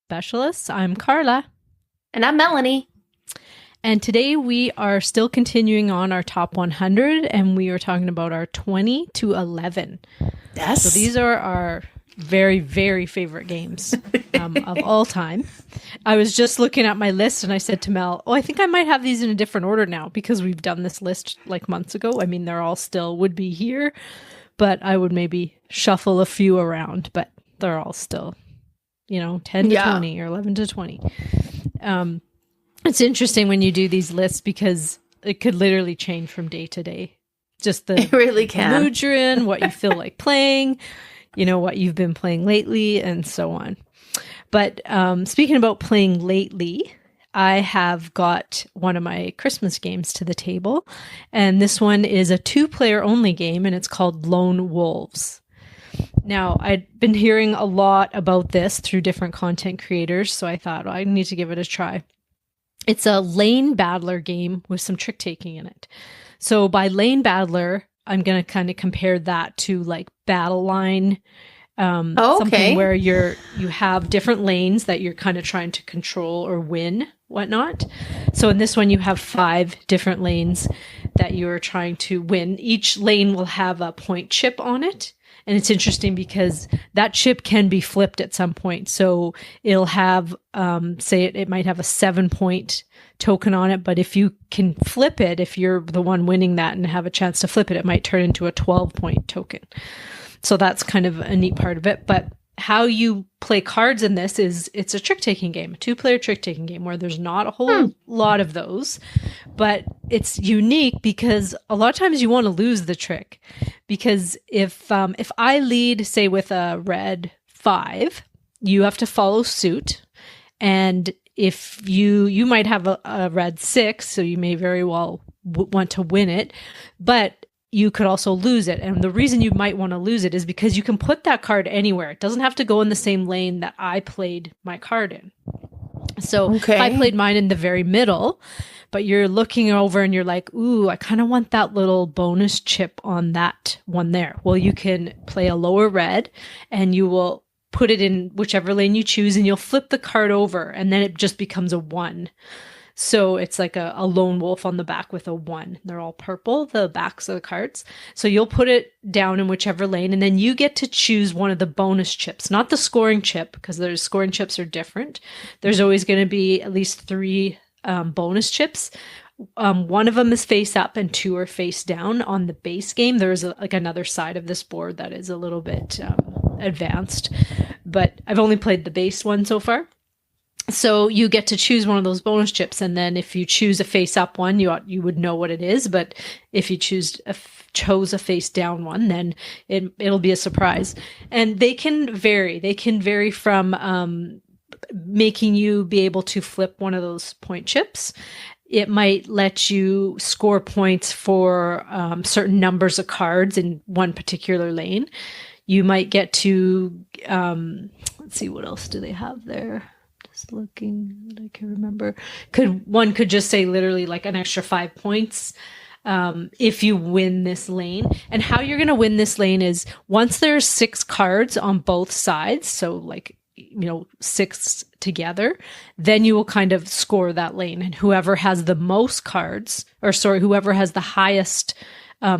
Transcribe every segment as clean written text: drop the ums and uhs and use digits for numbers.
Specialists. I'm Carla. And I'm Melanie. And today we are still continuing on our top 100, and we are talking about our 20 to 11. Yes. So these are our very, very favorite games of all time. I was just looking at my list and I said to Mel, I think I might have these in a different order now because we've done this list like months ago. I mean, they're all still would be here, but I would maybe shuffle a few around, but they're all still, 10 to 20 or 11 to 20. It's interesting when you do these lists because it could literally change from day to day. Just it really can. The mood you're in, what you feel like playing, what you've been playing lately, and so on. But speaking about playing lately, I have got one of my Christmas games to the table. And this one is a 2-player only game, and it's called Lone Wolves. Now, I'd been hearing a lot about this through different content creators, so I thought, I need to give it a try. It's a lane battler game with some trick taking in it. So by lane battler, I'm going to kind of compare that to like battle line, something where you have different lanes that you're kind of trying to control or win, whatnot. So in this one, you have 5 different lanes that you're trying to win. Each lane will have a point chip on it. And it's interesting because that chip can be flipped at some point. So it'll have, it might have a 7-point token on it. But if you can flip it, if you're the one winning that and have a chance to flip it, it might turn into a 12-point token. So that's kind of a neat part of it. But how you play cards in this is it's a trick-taking game, a 2-player trick-taking game where there's not a whole lot of those, but it's unique because a lot of times you want to lose the trick. Because if I lead, say, with a red 5, you have to follow suit. And if you might have a red 6, so you may very well want to win it, but you could also lose it. And the reason you might want to lose it is because you can put that card anywhere. It doesn't have to go in the same lane that I played my card in. So I played mine in the very middle, but you're looking over and you're like, ooh, I kind of want that little bonus chip on that one there. Well, you can play a lower red and you will put it in whichever lane you choose and you'll flip the card over and then it just becomes a 1. So it's like a lone wolf on the back with a 1. They're all purple, the backs of the cards. So you'll put it down in whichever lane, and then you get to choose one of the bonus chips, not the scoring chip, because there's scoring chips are different. There's always going to be at least 3 bonus chips. One of them is face up and 2 are face down. On the base game, there's another side of this board that is a little bit advanced, but I've only played the base one so far. So you get to choose one of those bonus chips, and then if you choose a face-up one, you would know what it is. But if you chose a face-down one, then it'll be a surprise. And they can vary. They can vary from making you be able to flip one of those point chips. It might let you score points for certain numbers of cards in one particular lane. You might get to let's see, what else do they have there? Looking, I can remember. One could just say literally like an extra 5 points if you win this lane. And how you're going to win this lane is once there's 6 cards on both sides, so like 6 together, then you will kind of score that lane. And whoever has the most cards, whoever has the highest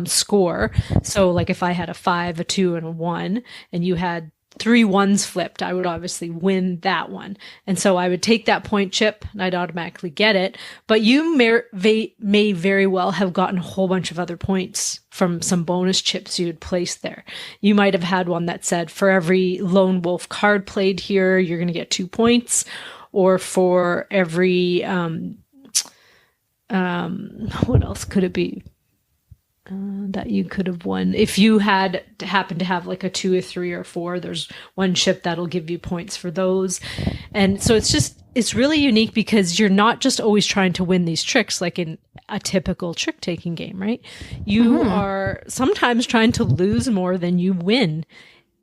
score. So like if I had a 5, a 2, and a 1, and you had 3 1s flipped, I would obviously win that one. And so I would take that point chip and I'd automatically get it. But you may very well have gotten a whole bunch of other points from some bonus chips you had placed there. You might have had one that said, for every lone wolf card played here, you're going to get 2 points. Or for every, what else could it be? That you could have won. If you had happened to have like a 2 or 3 or 4, there's one chip that'll give you points for those. And so it's really unique because you're not just always trying to win these tricks like in a typical trick-taking game, right? You are sometimes trying to lose more than you win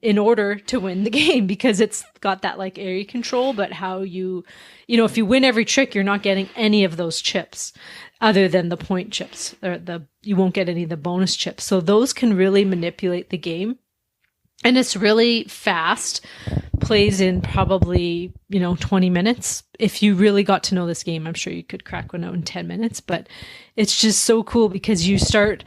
in order to win the game because it's got that like area control, but how if you win every trick, you're not getting any of those chips other than the point chips or you won't get any of the bonus chips. So those can really manipulate the game. And it's really fast, plays in probably, 20 minutes. If you really got to know this game, I'm sure you could crack one out in 10 minutes, but it's just so cool because you start,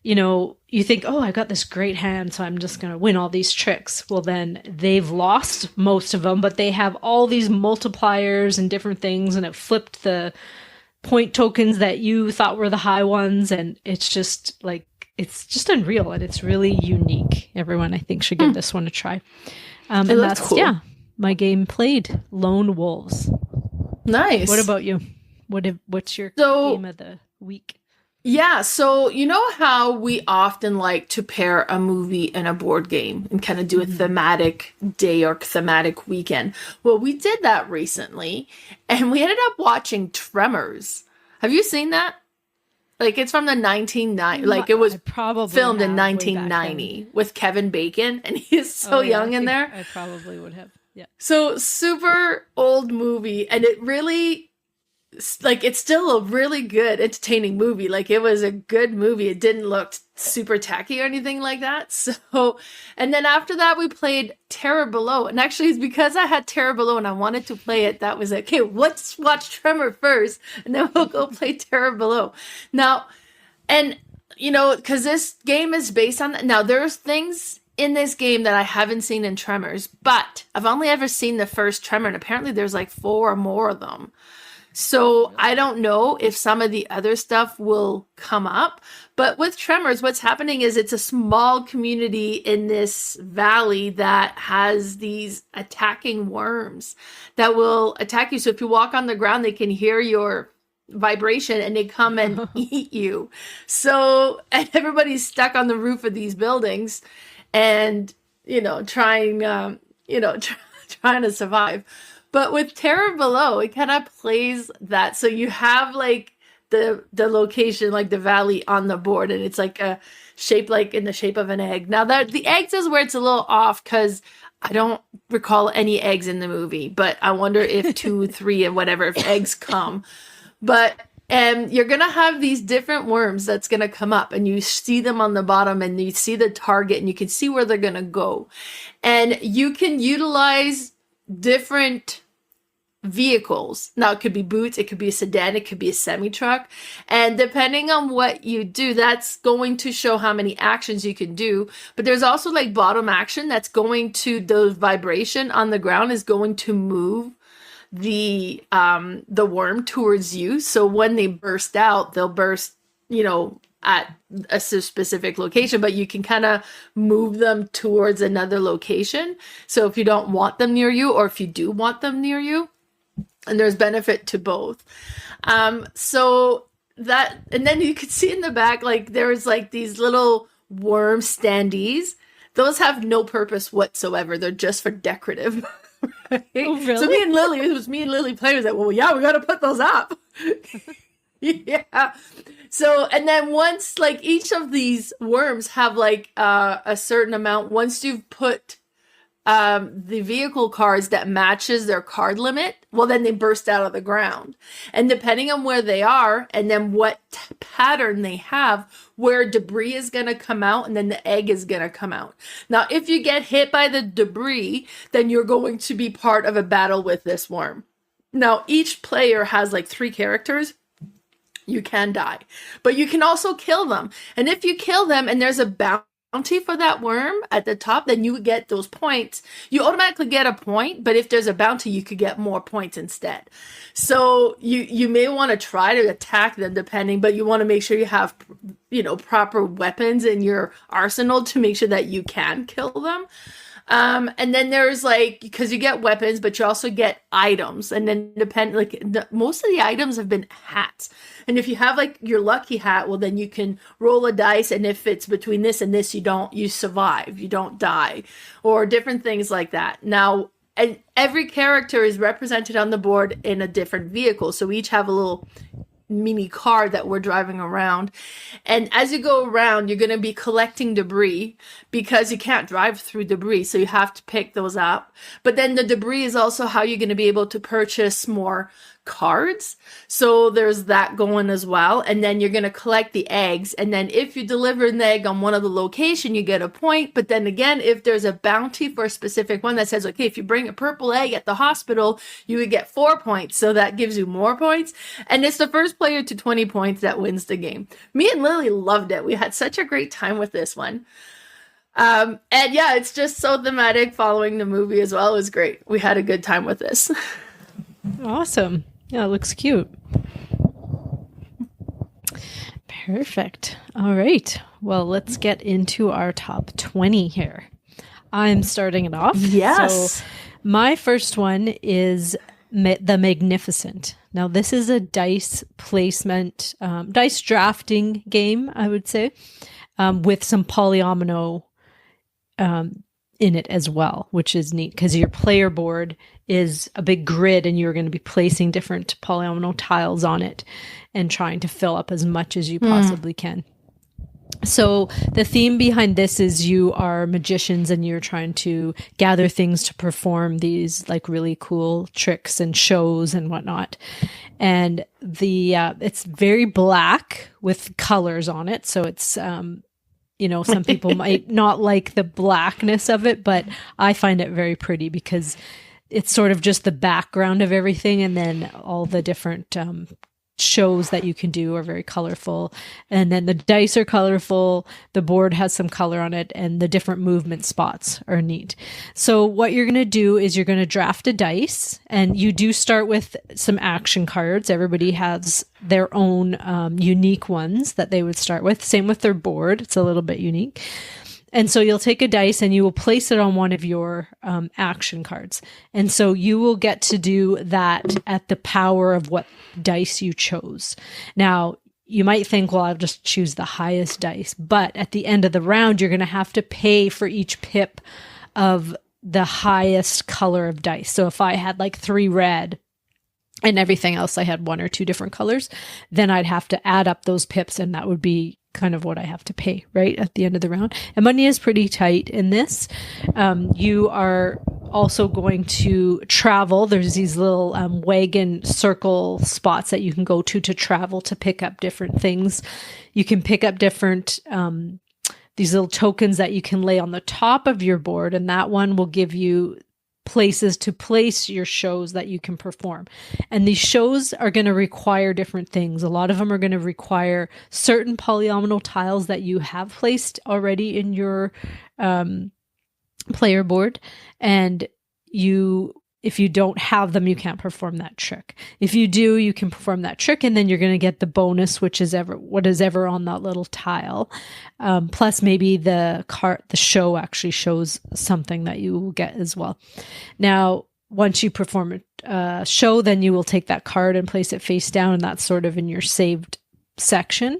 you think, oh, I got this great hand, so I'm just going to win all these tricks. Well, then they've lost most of them, but they have all these multipliers and different things, and it flipped the point tokens that you thought were the high ones, and it's just unreal, and it's really unique. Everyone, I think, should give this one a try. And that's cool. My game played, Lone Wolves. Nice. What about you? What's your game of the week? Yeah, so you know how we often like to pair a movie and a board game and kind of do a thematic day or thematic weekend. Well, we did that recently, and we ended up watching Tremors. Have you seen that? Like, it's from the 1990s. Like, it was filmed in 1990 with Kevin Bacon, and he's so young in there. I probably would have. Yeah. So, super old movie, and it really, like, it's still a really good, entertaining movie. Like, it was a good movie. It didn't look super tacky or anything like that. So, and then after that, we played Terror Below. And actually, it's because I had Terror Below and I wanted to play it. That was like, okay, let's watch Tremor first, and then we'll go play Terror Below. Now, and, because this game is based on, now there's things in this game that I haven't seen in Tremors, but I've only ever seen the first Tremor, and apparently there's like 4 or more of them. So I don't know if some of the other stuff will come up, but with Tremors, what's happening is it's a small community in this valley that has these attacking worms that will attack you. So if you walk on the ground, they can hear your vibration and they come and eat you. So, and everybody's stuck on the roof of these buildings and, trying to survive. But with Terror Below, it kind of plays that. So you have like the location, like the valley on the board, and it's like a shape, like in the shape of an egg. Now that the eggs is where it's a little off because I don't recall any eggs in the movie, but I wonder if 2, 3, and whatever, if eggs come. But you're going to have these different worms that's going to come up, and you see them on the bottom, and you see the target, and you can see where they're going to go. And you can utilize different vehicles. Now, it could be boots, it could be a sedan, it could be a semi-truck. And depending on what you do, that's going to show how many actions you can do. But there's also like bottom action that's going to, the vibration on the ground is going to move the worm towards you. So when they burst out, they'll burst, at a specific location, but you can kind of move them towards another location. So if you don't want them near you, or if you do want them near you, and there's benefit to both. So that, and then you could see in the back, like there's like these little worm standees. Those have no purpose whatsoever. They're just for decorative. Right? Oh, really? So it was me and Lily playing. Was like, well, yeah, we got to put those up. Yeah. So, and then once, like, each of these worms have like a certain amount, once you've put the vehicle cards that matches their card limit, well, then they burst out of the ground. And depending on where they are, and then what pattern they have, where debris is going to come out, and then the egg is going to come out. Now, if you get hit by the debris, then you're going to be part of a battle with this worm. Now, each player has like 3 characters. You can die, but you can also kill them. And if you kill them and there's a bounty for that worm at the top, then you get those points. You automatically get a point, but if there's a bounty, you could get more points instead. So you may want to try to attack them depending, but you want to make sure you have, proper weapons in your arsenal to make sure that you can kill them. And then there's like, because you get weapons, but you also get items, and then most of the items have been hats. And if you have like your lucky hat, well, then you can roll a dice, and if it's between this and this, you survive, you don't die, or different things like that. Now, and every character is represented on the board in a different vehicle, so we each have a little mini car that we're driving around. And as you go around, you're going to be collecting debris because you can't drive through debris. So you have to pick those up. But then the debris is also how you're going to be able to purchase more cards. So there's that going as well. And then you're going to collect the eggs. And then if you deliver an egg on one of the location, you get a point. But then again, if there's a bounty for a specific one that says, okay, if you bring a purple egg at the hospital, you would get 4 points. So that gives you more points. And it's the first player to 20 points that wins the game. Me and Lily loved it. We had such a great time with this one. And yeah, it's just so thematic following the movie as well. It was great. We had a good time with this. Awesome. Yeah, it looks cute. Perfect. All right. Well, let's get into our top 20 here. I'm starting it off. Yes. So my first one is The Magnificent. Now, this is a dice placement, dice drafting game, I would say, with some polyomino in it as well, which is neat because your player board is a big grid and you're going to be placing different polyomino tiles on it and trying to fill up as much as you possibly can. So the theme behind this is you are magicians and you're trying to gather things to perform these like really cool tricks and shows and whatnot. And it's very black with colors on it. So it's, some people might not like the blackness of it, but I find it very pretty because it's sort of just the background of everything. And then all the different shows that you can do are very colorful. And then the dice are colorful. The board has some color on it and the different movement spots are neat. So what you're going to do is you're going to draft a dice and you do start with some action cards. Everybody has their own unique ones that they would start with. Same with their board. It's a little bit unique. And so you'll take a dice and you will place it on one of your action cards. And so you will get to do that at the power of what dice you chose. Now, you might think, well, I'll just choose the highest dice. But at the end of the round, you're going to have to pay for each pip of the highest color of dice. So if I had like 3 red and everything else, I had 1 or 2 different colors, then I'd have to add up those pips and that would be kind of what I have to pay right at the end of the round. And money is pretty tight in this. You are also going to travel. There's these little wagon circle spots that you can go to travel to pick up different things. You can pick up different these little tokens that you can lay on the top of your board, and that one will give you places to place your shows that you can perform. And these shows are going to require different things. A lot of them are going to require certain polyomino tiles that you have placed already in your player board. And if you don't have them, you can't perform that trick. If you do, you can perform that trick, and then you're going to get the bonus, which is what is ever on that little tile. Plus, maybe the show actually shows something that you will get as well. Now, once you perform a show, then you will take that card and place it face down, and that's sort of in your saved section.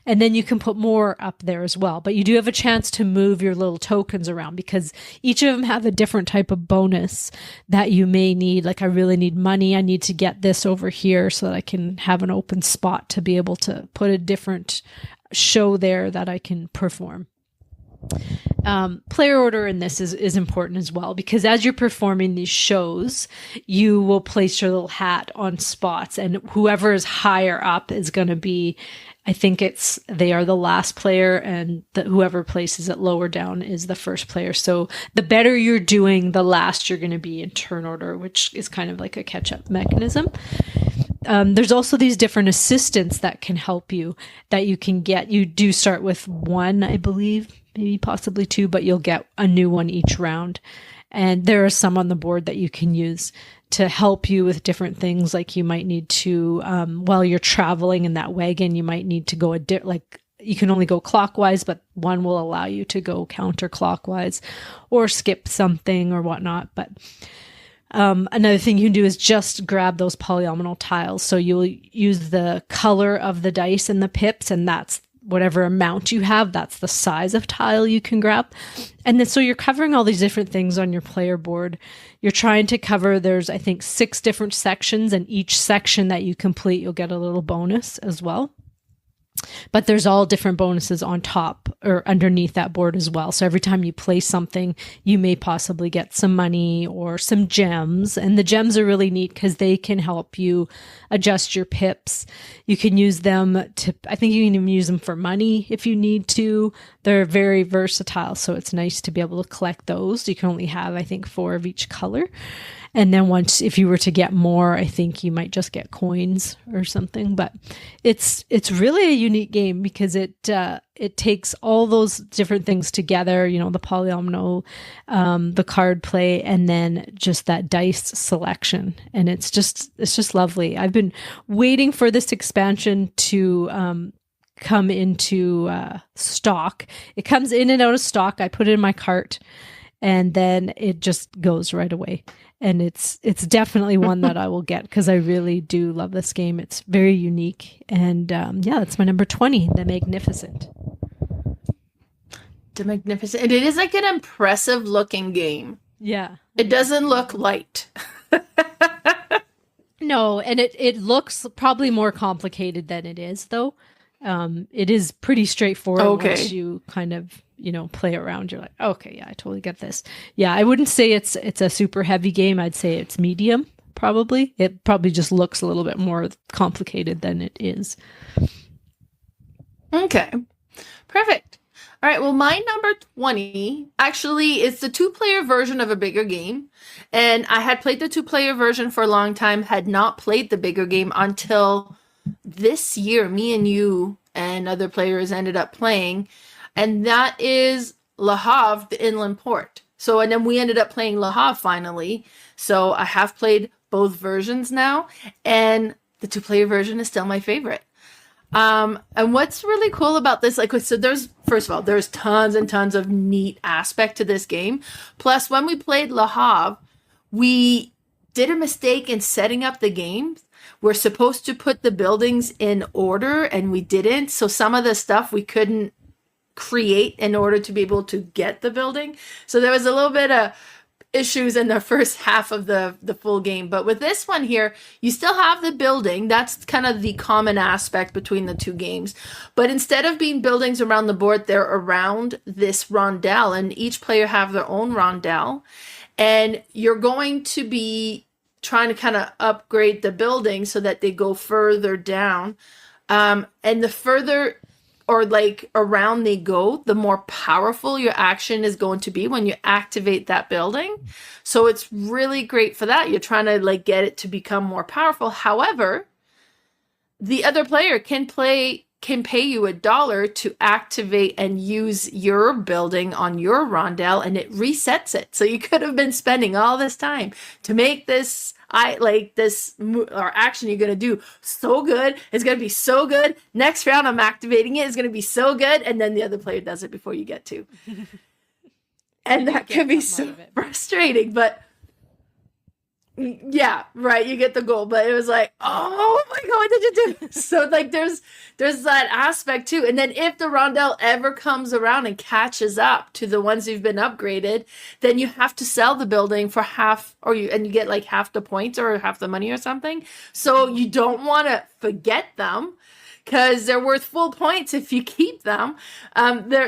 And then you can put more up there as well. But you do have a chance to move your little tokens around because each of them have a different type of bonus that you may need. Like, I really need money. I need to get this over here so that I can have an open spot to be able to put a different show there that I can perform. Player order in this is important as well, because as you're performing these shows, you will place your little hat on spots, and whoever is higher up is going to be, I think they are the last player, and whoever places it lower down is the first player. So the better you're doing, the last you're going to be in turn order, which is kind of like a catch-up mechanism. There's also these different assistants that can help you that you can get. You do start with 1, I believe, maybe possibly 2, but you'll get a new one each round. And there are some on the board that you can use to help you with different things. Like you might need to, while you're traveling in that wagon, you might need to go you can only go clockwise, but one will allow you to go counterclockwise or skip something or whatnot. But another thing you can do is just grab those polyomino tiles. So you'll use the color of the dice and the pips, and that's whatever amount you have, that's the size of tile you can grab. And then so you're covering all these different things on your player board. You're trying to cover, there's I think 6 different sections, and each section that you complete, you'll get a little bonus as well. But there's all different bonuses on top or underneath that board as well. So every time you play something, you may possibly get some money or some gems. And the gems are really neat because they can help you adjust your pips. You can use them to, I think you can even use them for money if you need to. They're very versatile. So it's nice to be able to collect those. You can only have, I think, 4 of each color. And then once, if you were to get more, I think you might just get coins or something. But it's really a unique game because it takes all those different things together. You know, the polyomino, the card play, and then just that dice selection. And it's just lovely. I've been waiting for this expansion to come into stock. It comes in and out of stock. I put it in my cart, and then it just goes right away. And it's definitely one that I will get because I really do love this game. It's very unique. And yeah, that's my number 20, The Magnificent. The Magnificent. It is like an impressive looking game. Yeah. It doesn't look light. No, and it looks probably more complicated than it is, though. It is pretty straightforward once you kind of, you know, play around. You're like, okay, yeah, I totally get this. Yeah, I wouldn't say it's a super heavy game. I'd say it's medium, probably. It probably just looks a little bit more complicated than it is. Okay, perfect. All right, well, my number 20 actually is the 2-player version of a bigger game. And I had played the 2-player version for a long time, had not played the bigger game until this year. Me and you and other players ended up playing. And that is Le Havre, the inland port. So, and then we ended up playing Le Havre finally. So I have played both versions now. And the 2-player version is still my favorite. And what's really cool about this, like, so first of all, there's tons and tons of neat aspect to this game. Plus, when we played Le Havre, we did a mistake in setting up the game. We're supposed to put the buildings in order, and we didn't. So some of the stuff we couldn't create in order to be able to get the building. So there was a little bit of issues in the first half of the full game. But with this one here, you still have the building. That's kind of the common aspect between the two games. But instead of being buildings around the board, they're around this rondelle, and each player have their own rondelle. And you're going to be trying to kind of upgrade the building so that they go further down. And the further or like around they go, the more powerful your action is going to be when you activate that building. So it's really great for that. You're trying to like get it to become more powerful. However, the other player can pay you $1 to activate and use your building on your rondelle, and it resets it. So you could have been spending all this time to make this or action you're going to do so good. It's going to be so good. Next round, I'm activating it. It's going to be so good. And then the other player does it before you get to. And that can be so frustrating. But yeah, right. You get the goal. But it was like, oh my God, what did you do? So like there's that aspect too. And then if the rondelle ever comes around and catches up to the ones you've been upgraded, then you have to sell the building for half, and you get like half the points or half the money or something. So you don't want to forget them, because they're worth full points if you keep them.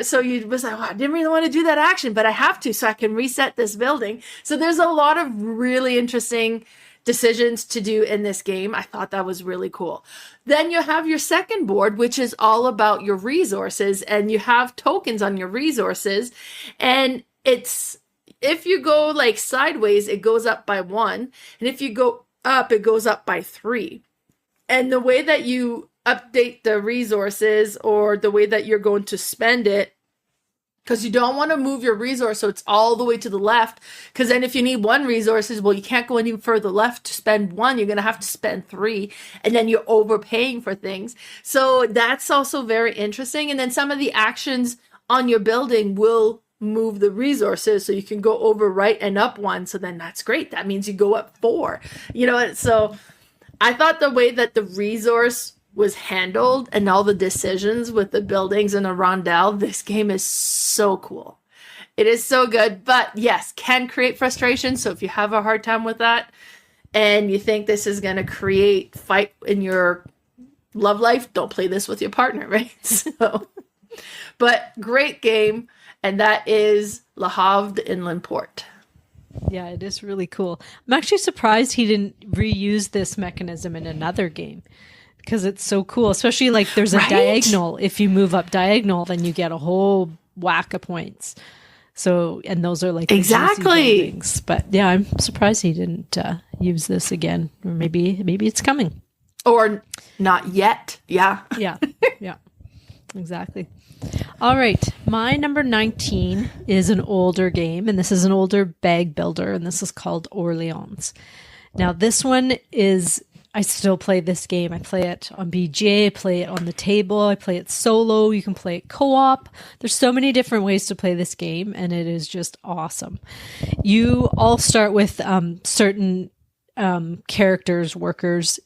So you was like, oh, I didn't really want to do that action, but I have to so I can reset this building. So there's a lot of really interesting decisions to do in this game. I thought that was really cool. Then you have your second board, which is all about your resources, and you have tokens on your resources. And if you go like sideways, it goes up by 1. And if you go up, it goes up by 3. And the way that you update the resources, or the way that you're going to spend it, because you don't want to move your resource so it's all the way to the left, because then if you need 1 resources, well, you can't go any further left to spend 1. You're going to have to spend 3, and then you're overpaying for things. So that's also very interesting. And then some of the actions on your building will move the resources, so you can go over right and up 1. So then that's great. That means you go up 4. So I thought the way that the resource was handled and all the decisions with the buildings and the rondelle, this game is so cool. It is so good, but yes, can create frustration. So if you have a hard time with that and you think this is going to create fight in your love life, don't play this with your partner, right? So, but great game. And that is Le Havre Inland Port. Yeah, it is really cool. I'm actually surprised he didn't reuse this mechanism in another game because it's so cool. Especially like there's a diagonal. If you move up diagonal, then you get a whole whack of points. So, and those are like exactly things. But yeah, I'm surprised he didn't use this again. Or maybe it's coming. Or not yet. Yeah. Yeah. Yeah. Exactly. All right. My number 19 is an older game, and this is an older bag builder, and this is called Orleans. Now, this one is, I still play this game. I play it on BGA, I play it on the table, I play it solo, you can play it co-op. There's so many different ways to play this game, and it is just awesome. You all start with certain characters, workers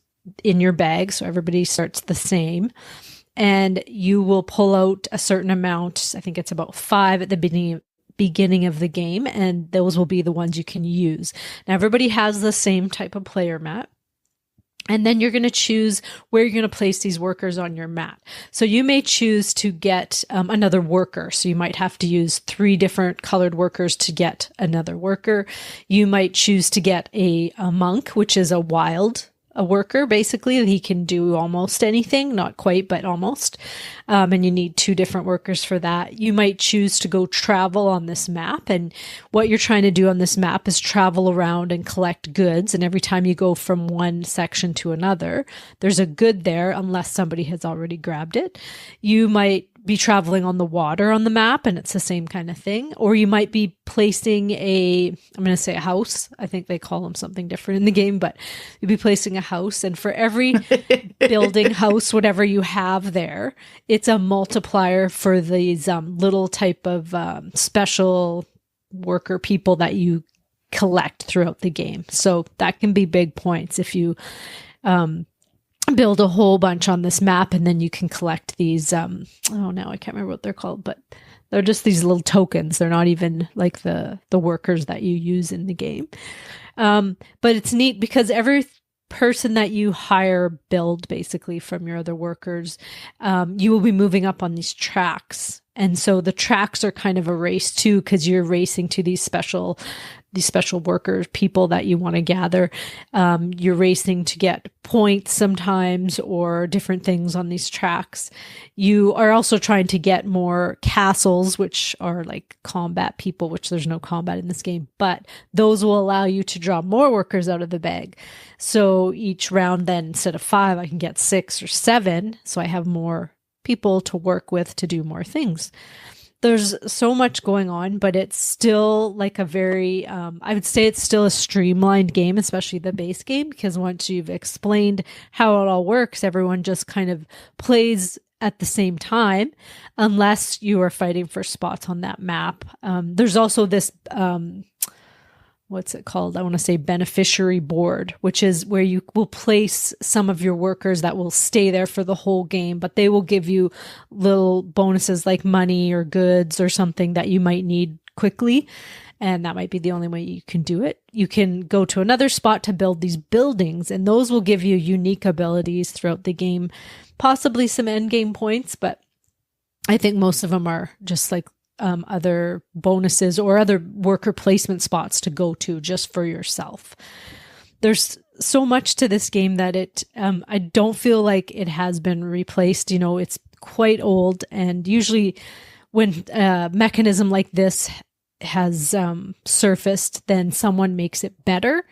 in your bag, so everybody starts the same. And you will pull out a certain amount. I think it's about 5 at the beginning of the game, and those will be the ones you can use. Now, everybody has the same type of player mat. And then you're going to choose where you're going to place these workers on your mat. So you may choose to get another worker. So you might have to use 3 different colored workers to get another worker. You might choose to get a monk, which is a worker, basically. He can do almost anything, not quite, but almost. And you need 2 different workers for that. You might choose to go travel on this map. And what you're trying to do on this map is travel around and collect goods. And every time you go from one section to another, there's a good there, unless somebody has already grabbed it. You might be traveling on the water on the map, and it's the same kind of thing. Or you might be placing I'm going to say a house. I think they call them something different in the game, but you'll be placing a house. And for every building, house, whatever you have there, it's a multiplier for these little type of special worker people that you collect throughout the game. So that can be big points if you build a whole bunch on this map, and then you can collect these now I can't remember what they're called, but they're just these little tokens. They're not even like the workers that you use in the game. But it's neat because every person that you hire build basically from your other workers, you will be moving up on these tracks. And so the tracks are kind of a race too, because you're racing to these special workers, people that you want to gather. You're racing to get points sometimes or different things on these tracks. You are also trying to get more castles, which are like combat people, which there's no combat in this game, but those will allow you to draw more workers out of the bag. So each round then, instead of 5, I can get 6 or 7. So I have more people to work with to do more things. There's so much going on, but it's still like a very, I would say it's still a streamlined game, especially the base game, because once you've explained how it all works, everyone just kind of plays at the same time, unless you are fighting for spots on that map. There's also this, what's it called? I want to say beneficiary board, which is where you will place some of your workers that will stay there for the whole game, but they will give you little bonuses like money or goods or something that you might need quickly. And that might be the only way you can do it. You can go to another spot to build these buildings, and those will give you unique abilities throughout the game, possibly some end game points, but I think most of them are just like other bonuses or other worker placement spots to go to just for yourself. There's so much to this game that I don't feel like it has been replaced. You know, it's quite old, and usually when a mechanism like this has surfaced, then someone makes it better.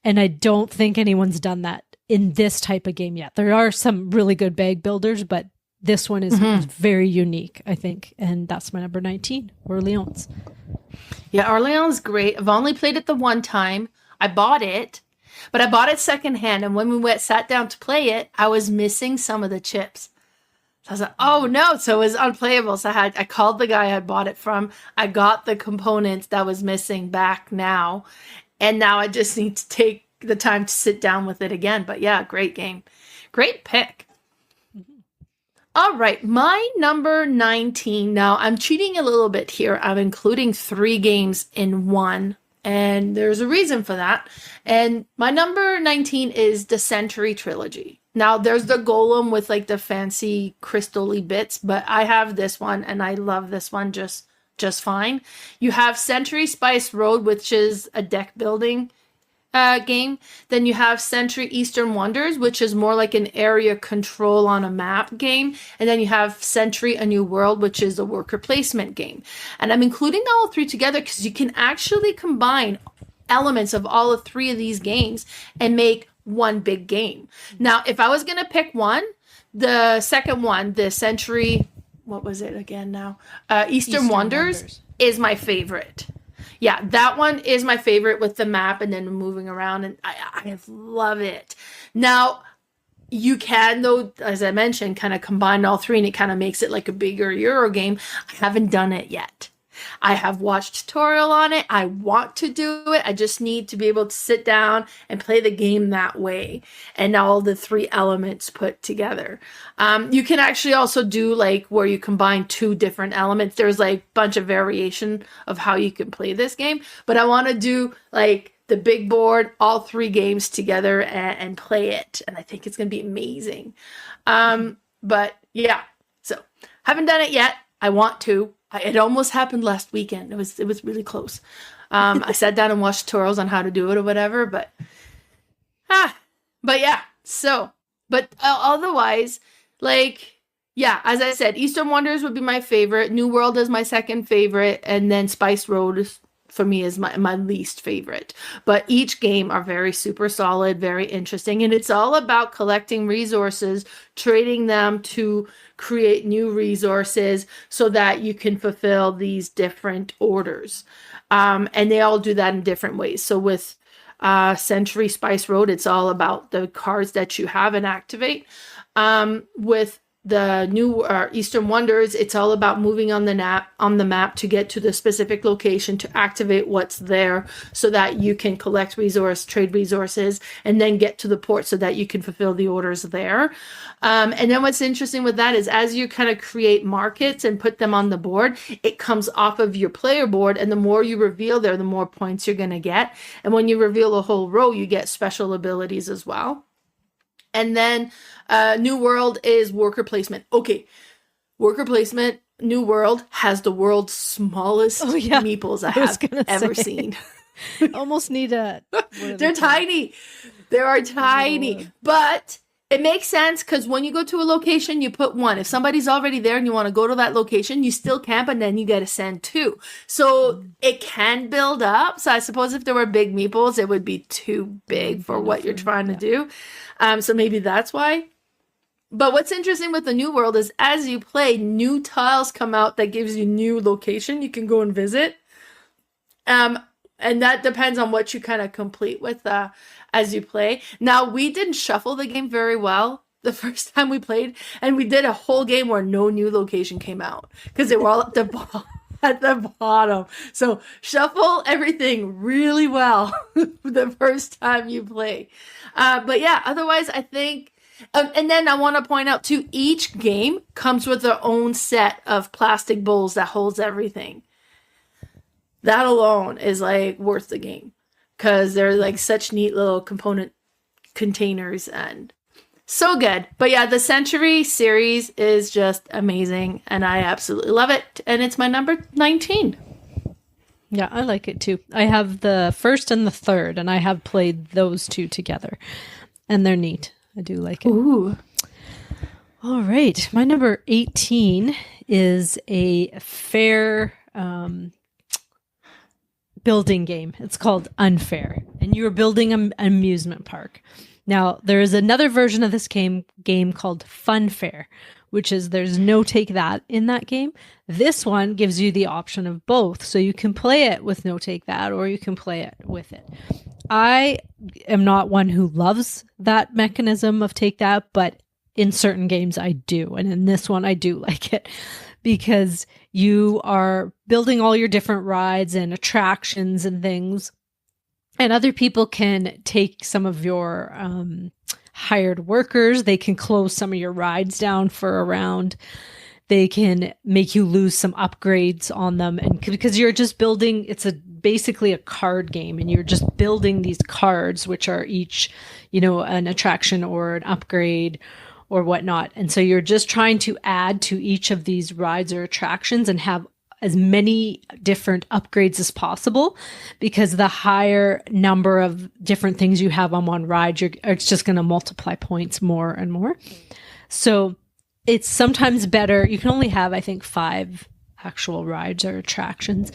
And I don't think anyone's done that in this type of game yet. There are some really good bag builders, but this one is very unique, I think. And that's my number 19, Orleans. Yeah, Orleans is great. I've only played it the one time. I bought it, but I bought it secondhand. And when we sat down to play it, I was missing some of the chips. So I was like, oh no. So it was unplayable. So I called the guy I bought it from. I got the components that was missing back now. And now I just need to take the time to sit down with it again. But yeah, great game. Great pick. All right, my number 19. Now, I'm cheating a little bit here. I'm including 3 games in one And there's a reason for that. And my number 19 is the Century Trilogy. Now, there's the Golem with like the fancy crystal-y bits, but I have this one and I love this one just fine. You have Century Spice Road, which is a deck building game. Then you have Century Eastern Wonders, which is more like an area control on a map game. And then you have Century A New World, which is a worker placement game. And I'm including all three together because you can actually combine elements of all of three of these games and make one big game. Now, if I was going to pick one, the second one, the Century, what was it again now? Eastern Wonders is my favorite. Yeah, that one is my favorite with the map and then moving around, and I love it. Now, you can, though, as I mentioned, kind of combine all three, and it kind of makes it like a bigger Euro game. I haven't done it yet. I have watched tutorial on it. I want to do it. I just need to be able to sit down and play the game that way. And all the three elements put together. You can actually also do like where you combine two different elements. There's like a bunch of variation of how you can play this game. But I want to do like the big board, all three games together and play it. And I think it's going to be amazing. But yeah, so haven't done it yet. I want to. It almost happened last weekend. It was really close. I sat down and watched tutorials on how to do it or whatever, but yeah. So, but otherwise, like, yeah, as I said, Eastern Wonders would be my favorite. New World is my second favorite, and then Spice Road is, for me, is my least favorite. But each game are very super solid, very interesting, and it's all about collecting resources, trading them to create new resources so that you can fulfill these different orders. And they all do that in different ways. So with Century Spice Road, it's all about the cards that you have and activate. With the new Eastern Wonders, it's all about moving on the map to get to the specific location to activate what's there so that you can collect trade resources, and then get to the port so that you can fulfill the orders there. And then what's interesting with that is as you kind of create markets and put them on the board, it comes off of your player board, and the more you reveal there, the more points you're going to get. And when you reveal a whole row, you get special abilities as well. And then New World is worker placement. Okay, worker placement, New World has the world's smallest meeples I have ever seen. Almost need a... They're tiny. They are tiny. But it makes sense because when you go to a location, you put one. If somebody's already there and you want to go to that location, you still camp, and then you get to send two. So it can build up. So I suppose if there were big meeples, it would be too big for what you're trying to do. So maybe that's why. But what's interesting with the New World is as you play, new tiles come out that gives you new location you can go and visit. And that depends on what you kind of complete with as you play. Now, we didn't shuffle the game very well the first time we played, and we did a whole game where no new location came out because they were all at the bottom. So shuffle everything really well the first time you play. But yeah, otherwise I think, and then I want to point out too, each game comes with their own set of plastic bowls that holds everything. That alone is like worth the game because they're like such neat little component containers and so good. But yeah, the Century series is just amazing and I absolutely love it. And it's my number 19. Yeah, I like it too. I have the first and the third, and I have played those two together, and they're neat. I do like it. Ooh. All right. My number 18 is a fair building game. It's called Unfair, and you are building an amusement park. Now, there is another version of this game called Fun Fair, which is there's no take that in that game. This one gives you the option of both. So you can play it with no take that, or you can play it with it. I am not one who loves that mechanism of take that, but in certain games I do. And in this one, I do like it because you are building all your different rides and attractions and things. And other people can take some of your hired workers. They can close some of your rides down for a round. They can make you lose some upgrades on them. And because you're just building, it's a basically a card game, and you're just building these cards, which are each, an attraction or an upgrade or whatnot. And so you're just trying to add to each of these rides or attractions and have as many different upgrades as possible, because the higher number of different things you have on one ride, it's just going to multiply points more and more. So it's sometimes better. You can only have, I think, 5 actual rides or attractions.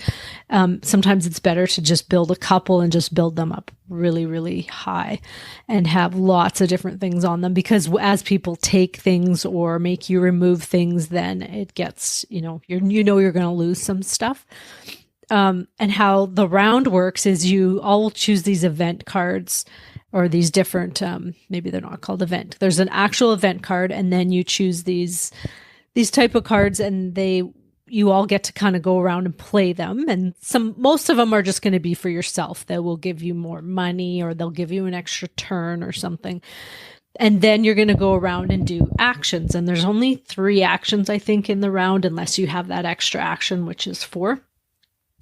Sometimes it's better to just build a couple and just build them up really, really high and have lots of different things on them, because as people take things or make you remove things, then it gets, you're going to lose some stuff. And how the round works is you all choose these event cards, or these different, maybe they're not called event. There's an actual event card, and then you choose these type of cards, and you all get to kind of go around and play them. And most of them are just going to be for yourself. They will give you more money, or they'll give you an extra turn or something. And then you're going to go around and do actions. And there's only 3 actions, I think, in the round, unless you have that extra action, which is 4.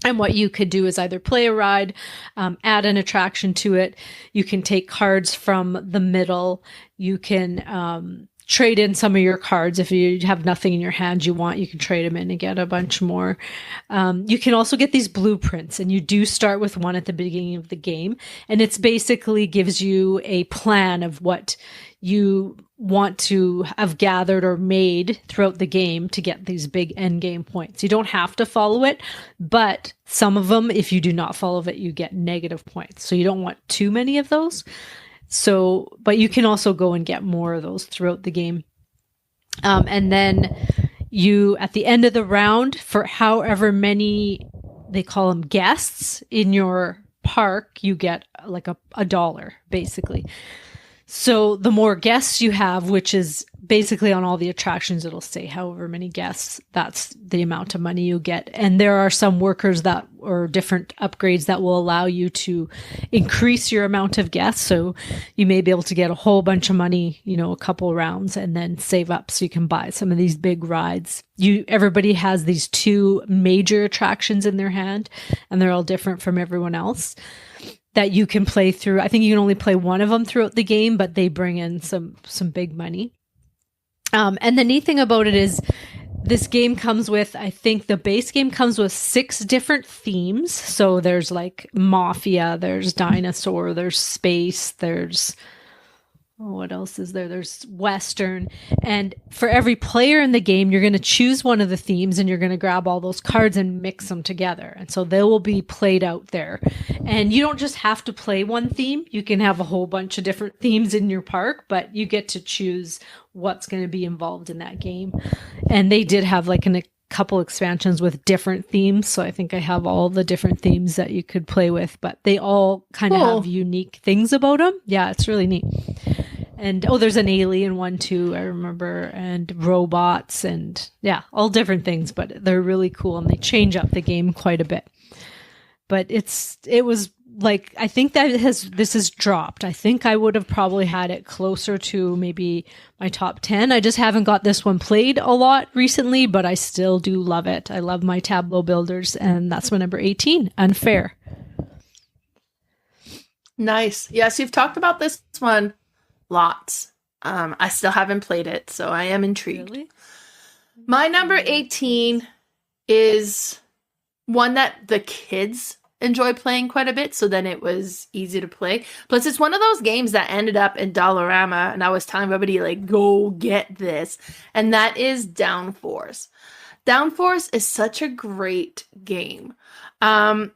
And what you could do is either play a ride, add an attraction to it. You can take cards from the middle. You can trade in some of your cards. If you have nothing in your hand you can trade them in and get a bunch more. You can also get these blueprints, and you do start with one at the beginning of the game. And it's basically gives you a plan of what you want to have gathered or made throughout the game to get these big end game points. You don't have to follow it, but some of them, if you do not follow it, you get negative points. So you don't want too many of those. So, but you can also go and get more of those throughout the game. And then you, at the end of the round, for however many, they call them guests in your park, you get like a dollar, basically. So the more guests you have, which is basically on all the attractions, it'll say however many guests, that's the amount of money you get. And there are some workers or different upgrades that will allow you to increase your amount of guests. So you may be able to get a whole bunch of money, a couple rounds, and then save up so you can buy some of these big rides. Everybody has these 2 major attractions in their hand, and they're all different from everyone else, that you can play through. I think you can only play one of them throughout the game, but they bring in some big money. And the neat thing about it is this game comes with, I think the base game comes with 6 different themes. So there's like mafia, there's dinosaur, there's space, there's, what else is there? There's Western. And for every player in the game, you're going to choose one of the themes, and you're going to grab all those cards and mix them together. And so they will be played out there. And you don't just have to play one theme. You can have a whole bunch of different themes in your park, but you get to choose what's going to be involved in that game. And they did have like a couple expansions with different themes. So I think I have all the different themes that you could play with, but they all kind of have unique things about them. Yeah, it's really neat. And there's an alien one too, I remember, and robots, and yeah, all different things, but they're really cool, and they change up the game quite a bit. But it was like, I think this has dropped. I think I would have probably had it closer to maybe my top 10. I just haven't got this one played a lot recently, but I still do love it. I love my Tableau builders, and that's my number 18, Unfair. Nice. Yes, you've talked about this one lots. I still haven't played it, so I am intrigued. Really? My number 18 is one that the kids enjoy playing quite a bit, so then it was easy to play. Plus, it's one of those games that ended up in Dollarama, and I was telling everybody, like, go get this, and that is Downforce. Downforce is such a great game. And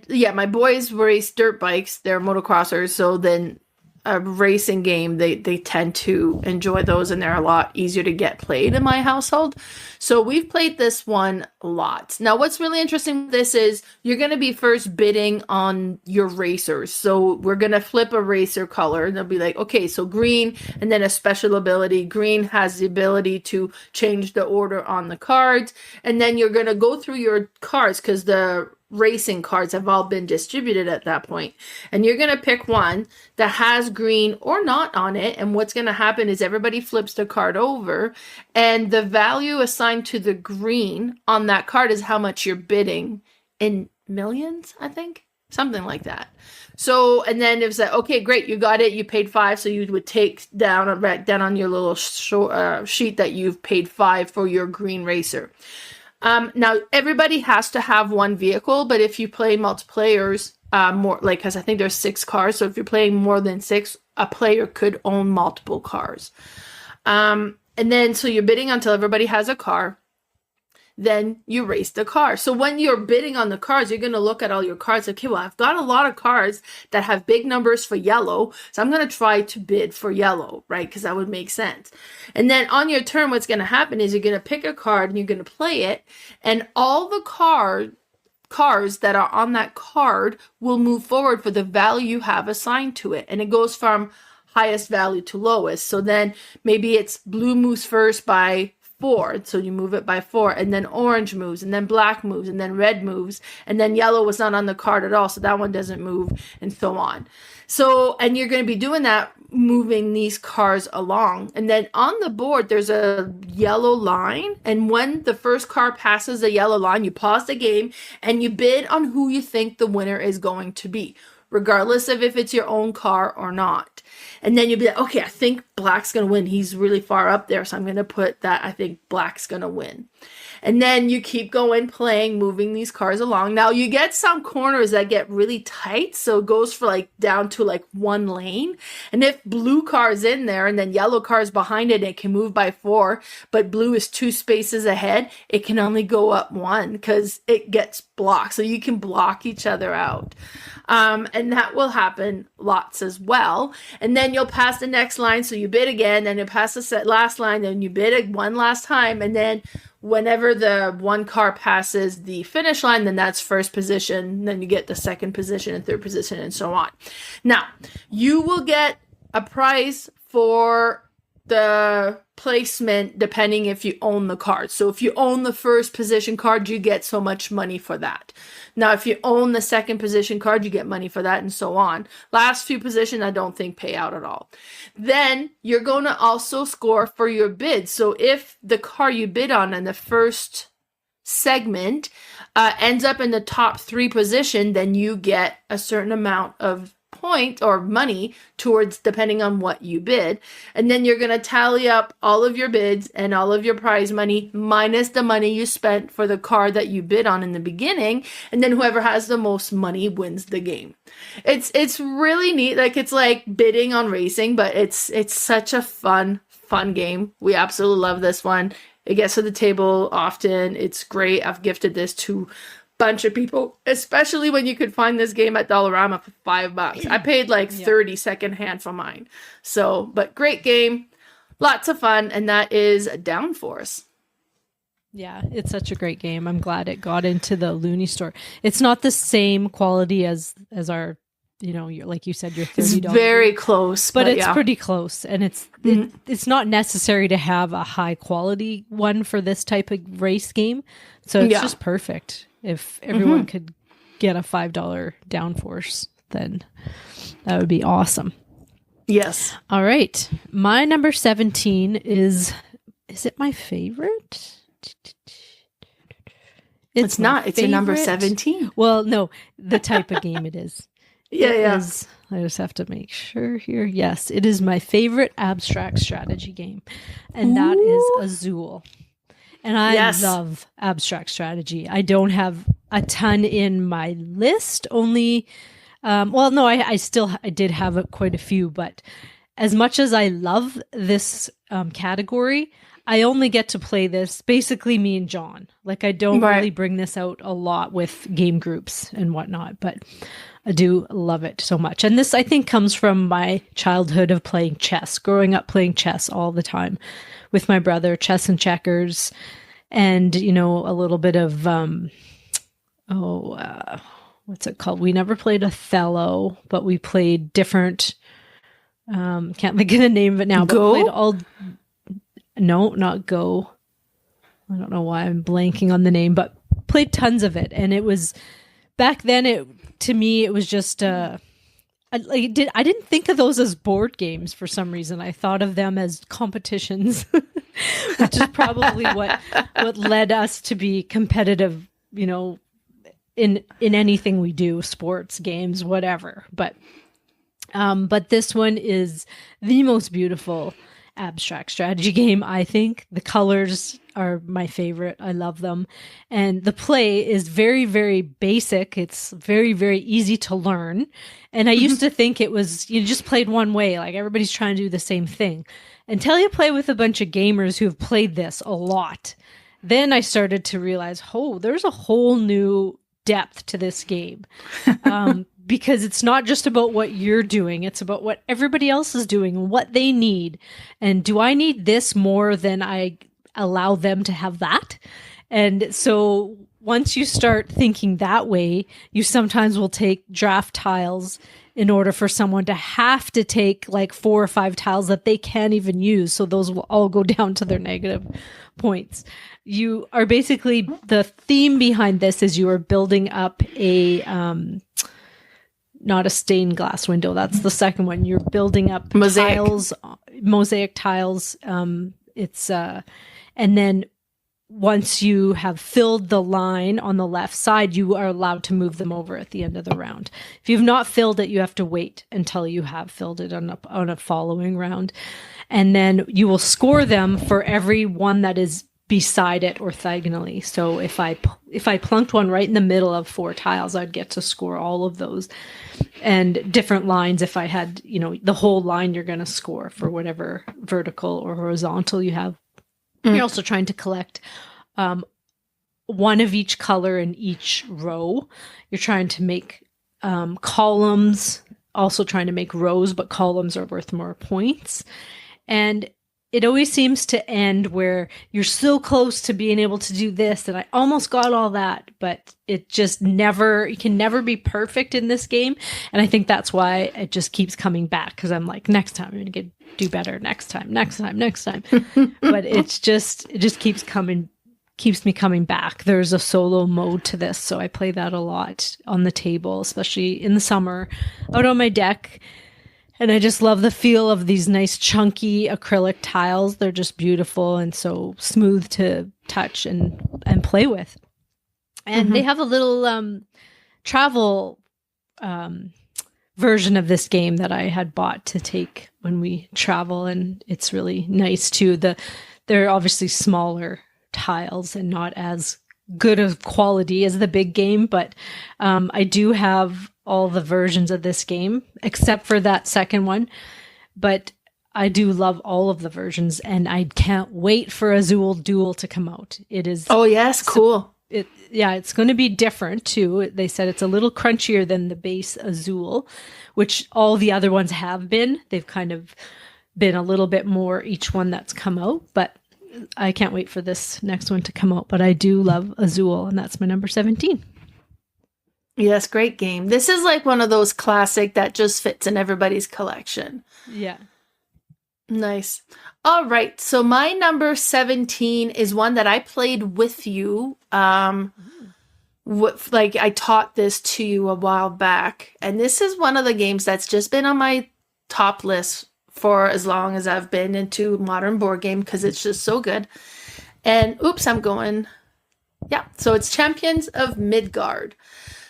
yeah, my boys race dirt bikes. They're motocrossers, so then a racing game, they tend to enjoy those, and they're a lot easier to get played in my household. So we've played this one a lot. Now, what's really interesting with this is you're going to be first bidding on your racers. So we're going to flip a racer color, and they'll be like, okay, so green, and then a special ability. Green has the ability to change the order on the cards, and then you're going to go through your cards, because the racing cards have all been distributed at that point, and you're going to pick one that has green or not on it, and what's going to happen is everybody flips the card over, and the value assigned to the green on that card is how much you're bidding in millions, I think. Something like that. So, and then it was like, okay, great, you got it. You paid 5, so you would take down on your little sheet that you've paid 5 for your green racer. Now, everybody has to have one vehicle, but if you play multiplayers, more like, because I think there's 6 cars, so if you're playing more than 6, a player could own multiple cars. And then, so you're bidding until everybody has a car. Then you race the car. So when you're bidding on the cars, you're going to look at all your cards. Okay, well, I've got a lot of cards that have big numbers for yellow. So I'm going to try to bid for yellow, right? Because that would make sense. And then on your turn, what's going to happen is you're going to pick a card and you're going to play it. And all the cars that are on that card will move forward for the value you have assigned to it. And it goes from highest value to lowest. So then maybe it's blue moves first by 4, so you move it by 4, and then orange moves, and then black moves, and then red moves, and then yellow was not on the card at all, so that one doesn't move, and so on. So, and you're going to be doing that, moving these cars along, and then on the board there's a yellow line, and when the first car passes the yellow line, you pause the game and you bid on who you think the winner is going to be, regardless of if it's your own car or not. And then you'll be like, okay, I think black's going to win. He's really far up there, so I'm going to put that I think black's going to win. And then you keep going, playing, moving these cars along. Now, you get some corners that get really tight, so it goes for like down to like 1 lane. And if blue car's in there and then yellow car's behind it, it can move by 4, but blue is 2 spaces ahead, it can only go up 1 because it gets blocked. So you can block each other out. And that will happen lots as well. And then you'll pass the next line, so you bid again, then you pass the last line, then you bid one last time, and then whenever the one car passes the finish line, then that's first position, then you get the second position and third position, and so on. Now, you will get a prize for the placement depending if you own the card. So if you own the first position card, you get so much money for that. Now, if you own the second position card, you get money for that, and so on. Last few positions, I don't think pay out at all. Then you're going to also score for your bid. So if the car you bid on in the first segment ends up in the top 3 position, then you get a certain amount of point or money towards, depending on what you bid. And then you're going to tally up all of your bids and all of your prize money minus the money you spent for the card that you bid on in the beginning. And then whoever has the most money wins the game. It's really neat. Like, it's like bidding on racing, but it's such a fun game. We absolutely love this one. It gets to the table often. It's great. I've gifted this to bunch of people, especially when you could find this game at Dollarama for $5. I paid like 30 secondhand for mine. So, but great game, lots of fun, and that is Downforce. Yeah, it's such a great game. I'm glad it got into the Looney store. It's not the same quality as our, like you said, your $30. It's very close, but it's pretty close, and it's not necessary to have a high quality one for this type of race game. So it's just perfect. If everyone could get a $5 Downforce, then that would be awesome. Yes. All right. My number 17 is it my favorite? It's not. It's your number 17. Well, no, the type of game it is. Yeah. I just have to make sure here. Yes, it is my favorite abstract strategy game, and that is Azul. And I love abstract strategy. I don't have a ton in my list. Only, I did have quite a few. But as much as I love this category, I only get to play this basically me and John. Like, I don't really bring this out a lot with game groups and whatnot. But I do love it so much. And this, I think, comes from my childhood of playing chess, growing up playing chess all the time with my brother, chess and checkers, and, a little bit of, what's it called? We never played Othello, but we played different, can't think of the name of it now, but played no, not Go. I don't know why I'm blanking on the name, but played tons of it. And it was, back then, to me, it was just, I didn't think of those as board games for some reason. I thought of them as competitions, which is probably what led us to be competitive, in anything we do, sports, games, whatever. But this one is the most beautiful abstract strategy game, I think. The colors are my favorite. I love them. And the play is very, very basic. It's very, very easy to learn. And I used to think it was, you just played one way, like everybody's trying to do the same thing. Until you play with a bunch of gamers who have played this a lot, then I started to realize, oh, there's a whole new depth to this game. Because it's not just about what you're doing, it's about what everybody else is doing and what they need. And do I need this more than I allow them to have that? And so once you start thinking that way, you sometimes will take draft tiles in order for someone to have to take like 4 or 5 tiles that they can't even use. So those will all go down to their negative points. You are basically, the theme behind this is you are building up a, not a stained glass window. That's the second one. You're building up mosaic tiles. And then once you have filled the line on the left side, you are allowed to move them over at the end of the round. If you've not filled it, you have to wait until you have filled it on a following round. And then you will score them for every one that is beside it orthogonally. So if I plunked one right in the middle of 4 tiles, I'd get to score all of those. And different lines, if I had, the whole line, you're going to score for whatever vertical or horizontal you have. You're also trying to collect one of each color in each row. You're trying to make columns, also trying to make rows, but columns are worth more points. And it always seems to end where you're so close to being able to do this, and I almost got all that, but it just you can never be perfect in this game. And I think that's why it just keeps coming back, because I'm like, next time I'm going to do better, next time. But it just keeps me coming back. There's a solo mode to this, so I play that a lot on the table, especially in the summer, out on my deck. And I just love the feel of these nice chunky acrylic tiles. They're just beautiful and so smooth to touch and play with. And they have a little travel version of this game that I had bought to take when we travel. And it's really nice too. They're obviously smaller tiles and not as good of quality as the big game, but I do have all the versions of this game except for that second one, but I do love all of the versions, and I can't wait for Azul Duel to come out. It is cool. It's going to be different too. They said it's a little crunchier than the base Azul, which all the other ones have been. They've kind of been a little bit more each one that's come out, but I can't wait for this next one to come out. But I do love Azul, and that's my number 17. Yes, great game. This is like one of those classic that just fits in everybody's collection. Yeah. Nice. All right. So my number 17 is one that I played with you. I taught this to you a while back. And this is one of the games that's just been on my top list for as long as I've been into modern board game, because it's just so good. And so it's Champions of Midgard.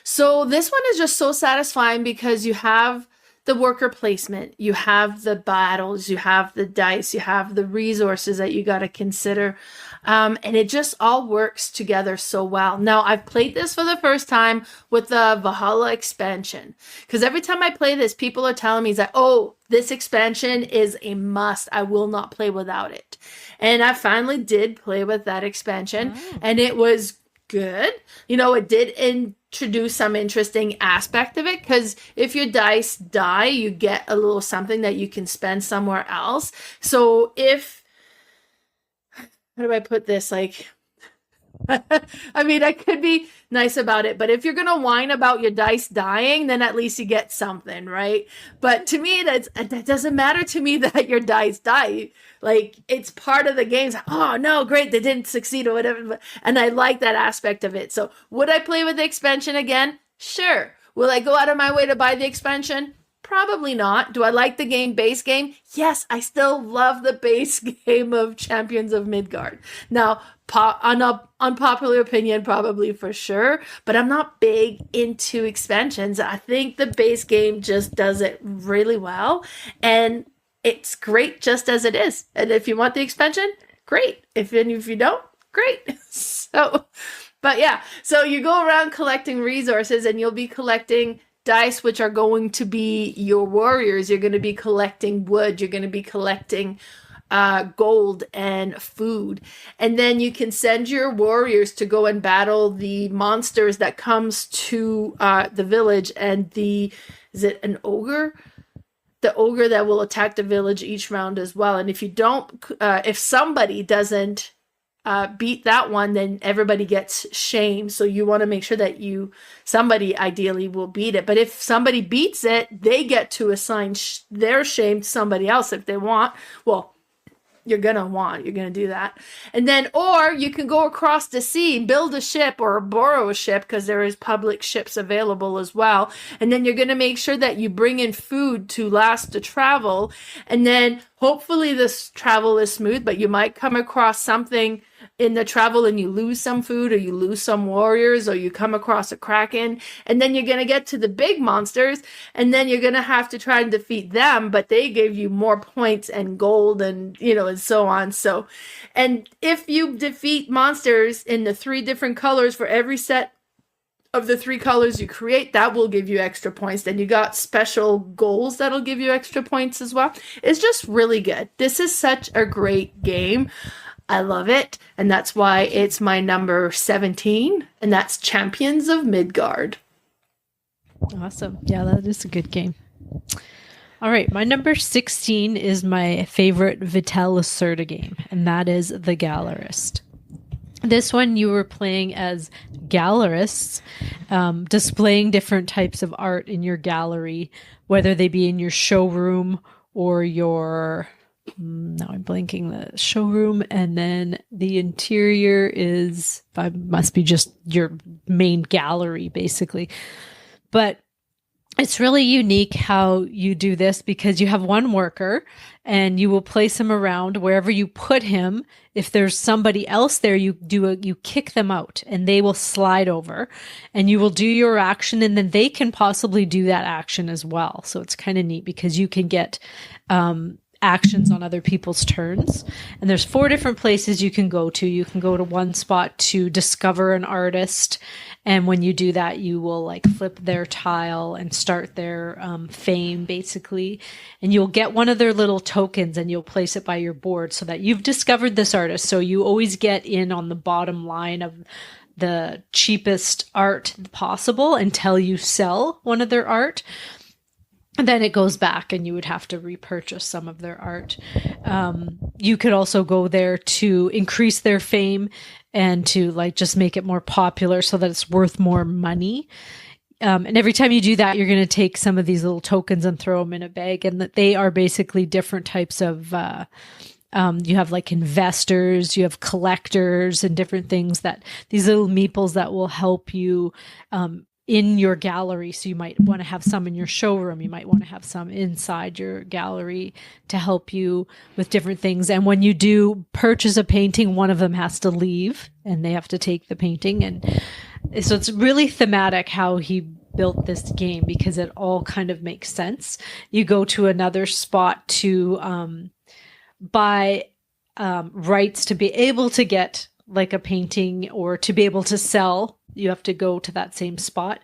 So this one is just so satisfying because you have the worker placement, you have the battles, you have the dice, you have the resources that you got to consider. And it just all works together so well. Now, I've played this for the first time with the Valhalla expansion, because every time I play this, people are telling me that, oh, this expansion is a must. I will not play without it. And I finally did play with that expansion, and it was good. It did introduce some interesting aspect of it, because if your dice die, you get a little something that you can spend somewhere else. So how do I put this? I could be nice about it, but if you're going to whine about your dice dying, then at least you get something, right? But to me, that doesn't matter to me that your dice die. It's part of the game. Oh, no, great, they didn't succeed or whatever. And I like that aspect of it. So would I play with the expansion again? Sure. Will I go out of my way to buy the expansion? Probably not. Do I like the base game? Yes, I still love the base game of Champions of Midgard. Now, unpopular opinion, probably for sure, but I'm not big into expansions. I think the base game just does it really well, and it's great just as it is. And if you want the expansion, great. If you don't, great. So, but yeah, so you go around collecting resources, and you'll be collecting dice, which are going to be your warriors. You're going to be collecting wood. You're going to be collecting gold and food. And then you can send your warriors to go and battle the monsters that comes to the village. And is it an ogre? The ogre that will attack the village each round as well. And if you don't, if somebody doesn't beat that one, then everybody gets shamed. So you want to make sure that somebody ideally will beat it. But if somebody beats it, they get to assign their shame to somebody else if they want. Well, you're going to do that. And then, or you can go across the sea, build a ship or borrow a ship, because there is public ships available as well. And then you're going to make sure that you bring in food to last the travel. And then hopefully this travel is smooth, but you might come across something in the travel and you lose some food, or you lose some warriors, or you come across a kraken, and then you're going to get to the big monsters, and then you're going to have to try and defeat them, but they give you more points and gold and, and so on. So, and if you defeat monsters in the 3 different colors for every set of the 3 colors you create, that will give you extra points. Then you got special goals that'll give you extra points as well. It's just really good. This is such a great game. I love it, and that's why it's my number 17, and that's Champions of Midgard. Awesome. Yeah, that is a good game. All right, my number 16 is my favorite Vital Lacerda game, and that is The Gallerist. This one you were playing as gallerists, displaying different types of art in your gallery, whether they be in your showroom or your... now I'm blanking the showroom, and then the interior must be just your main gallery, basically. But it's really unique how you do this, because you have one worker and you will place him around wherever you put him. If there's somebody else there, you kick them out and they will slide over, and you will do your action, and then they can possibly do that action as well. So it's kind of neat because you can get actions on other people's turns. And there's 4 different places you can go to. You can go to one spot to discover an artist, and when you do that, you will flip their tile and start their fame, basically. And you'll get one of their little tokens, and you'll place it by your board so that you've discovered this artist. So you always get in on the bottom line of the cheapest art possible until you sell one of their art. And then it goes back, and you would have to repurchase some of their art. You could also go there to increase their fame and to just make it more popular so that it's worth more money. And every time you do that, you're going to take some of these little tokens and throw them in a bag, and that they are basically different types of, you have investors, you have collectors, and different things, that these little meeples that will help you, in your gallery. So you might want to have some in your showroom. You might want to have some inside your gallery to help you with different things. And when you do purchase a painting, one of them has to leave and they have to take the painting. And so it's really thematic how he built this game, because it all kind of makes sense. You go to another spot to buy rights to be able to get a painting, or to be able to sell. You have to go to that same spot.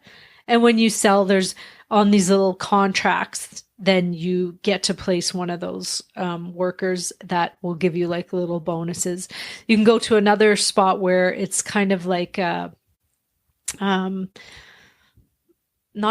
And when you sell, there's on these little contracts, then you get to place one of those workers that will give you little bonuses. You can go to another spot where it's kind of not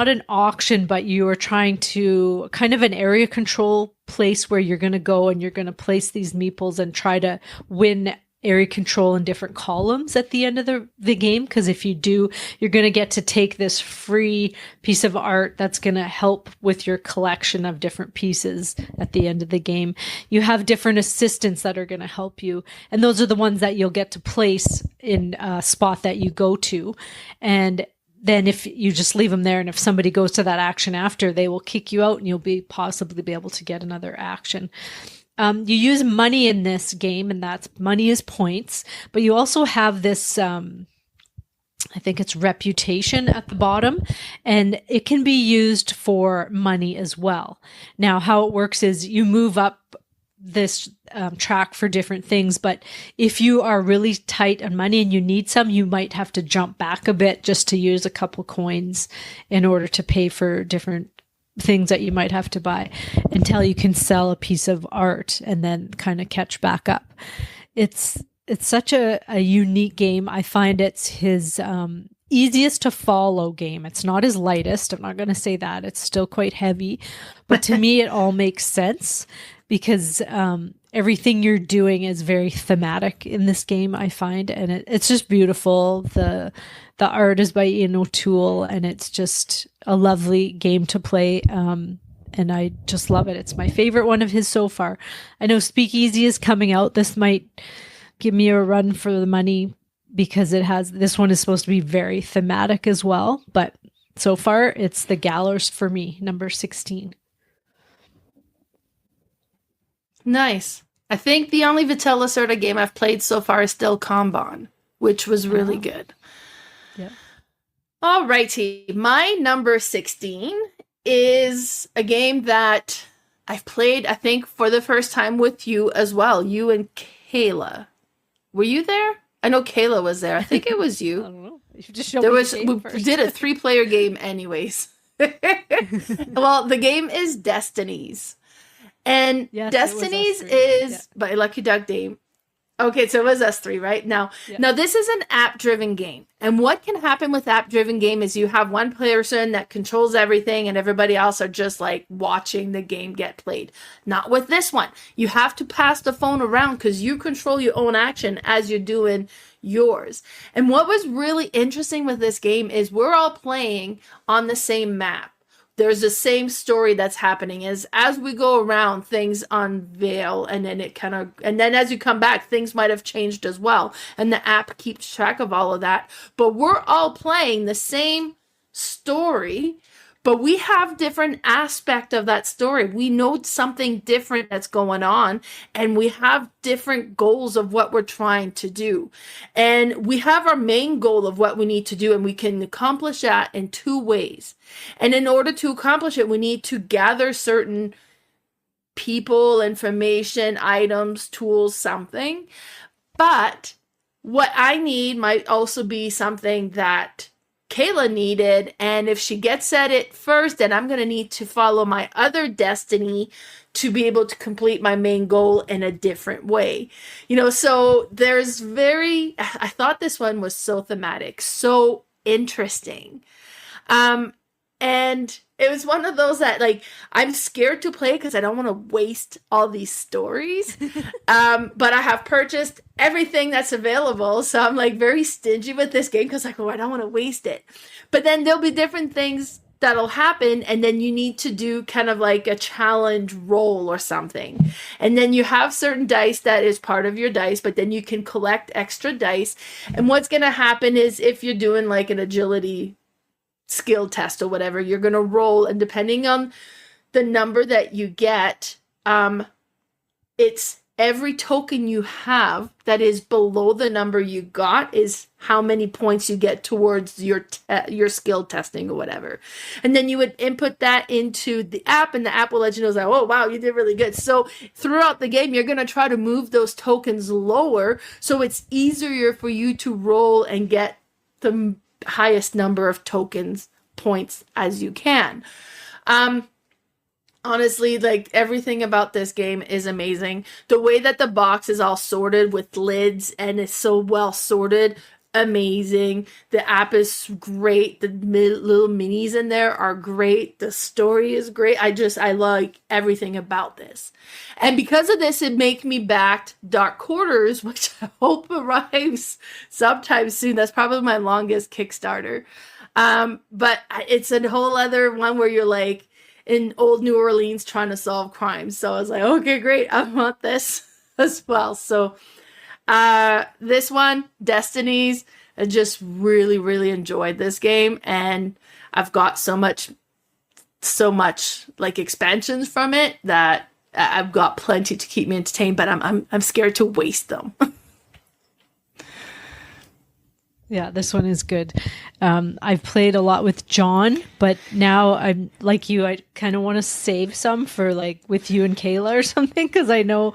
an auction, but you are trying to kind of an area control place where you're going to go and you're going to place these meeples and try to win area control in different columns at the end of the game. Because if you do, you're going to get to take this free piece of art that's going to help with your collection of different pieces at the end of the game. You have different assistants that are going to help you, and those are the ones that you'll get to place in a spot that you go to. And then if you just leave them there, and if somebody goes to that action after, they will kick you out and you'll possibly be able to get another action. You use money in this game, and that's money is points, but you also have this, I think it's reputation at the bottom, and it can be used for money as well. Now, how it works is you move up this track for different things, but if you are really tight on money and you need some, you might have to jump back a bit just to use a couple coins in order to pay for different things that you might have to buy until you can sell a piece of art and then kind of catch back up. It's such a unique game. I find it's his easiest to follow game. It's not his lightest. I'm not going to say that. It's still quite heavy. But to me, it all makes sense because everything you're doing is very thematic in this game, I find. And it's just beautiful. The art is by Ian O'Toole, and it's just a lovely game to play. And I just love it. It's my favorite one of his so far. I know Speakeasy is coming out. This might give me a run for the money because this one is supposed to be very thematic as well. But so far, it's the Gallerist for me, number 16. Nice. I think the only Vitel Lacerda game I've played so far is still Kanban, which was really good. Yeah. All righty. My number 16 is a game that I've played, I think, for the first time with you as well. You and Kayla. Were you there? I know Kayla was there. I think it was you. I don't know. You just show me the game first. We did a 3-player game anyways. Well, the game is Destinies. And yes, Destinies is by Lucky Duck Dame. Okay, so it was us three, right? Now this is an app-driven game. And what can happen with app-driven game is you have one person that controls everything and everybody else are just like watching the game get played. Not with this one. You have to pass the phone around because you control your own action as you're doing yours. And what was really interesting with this game is we're all playing on the same map. There's the same story that's happening as we go around, things unveil, and then as you come back, things might have changed as well. And the app keeps track of all of that. But we're all playing the same story, but we have different aspect of that story. We know something different that's going on, and we have different goals of what we're trying to do. And we have our main goal of what we need to do, and we can accomplish that in 2 ways. And in order to accomplish it, we need to gather certain people, information, items, tools, something. But what I need might also be something that Kayla needed, and if she gets at it first, then I'm going to need to follow my other destiny to be able to complete my main goal in a different way. So I thought this one was so thematic, so interesting. And it was one of those that, like, I'm scared to play because I don't want to waste all these stories. But I have purchased everything that's available. So I'm, like, very stingy with this game because, like, I don't want to waste it. But then there'll be different things that'll happen. And then you need to do kind of like a challenge roll or something. And then you have certain dice that is part of your dice, but then you can collect extra dice. And what's going to happen is if you're doing, like, an agility skill test or whatever, you're going to roll, and depending on the number that you get, it's every token you have that is below the number you got is how many points you get towards your skill testing or whatever. And then you would input that into the app, and the app will let you know, like, oh wow, you did really good. So throughout the game, you're going to try to move those tokens lower so it's easier for you to roll and get the highest number of tokens points as you can. Honestly, like, everything about this game is amazing. The way that the box is all sorted with lids and it's so well sorted, amazing. The app is great. The little minis in there are great. The story is great. I like everything about this. And because of this, it made me back Dark Quarters, which I hope arrives sometime soon. That's probably my longest Kickstarter. But it's a whole other one where you're, like, in old New Orleans trying to solve crimes. So I was like, okay, great. I want this as well. So this one, Destinies, I just really, really enjoyed this game, and I've got so much like expansions from it that I've got plenty to keep me entertained, but I'm scared to waste them. Yeah, this one is good. I've played a lot with John, but now I'm like you. I kind of want to save some for like with you and Kayla or something, because I know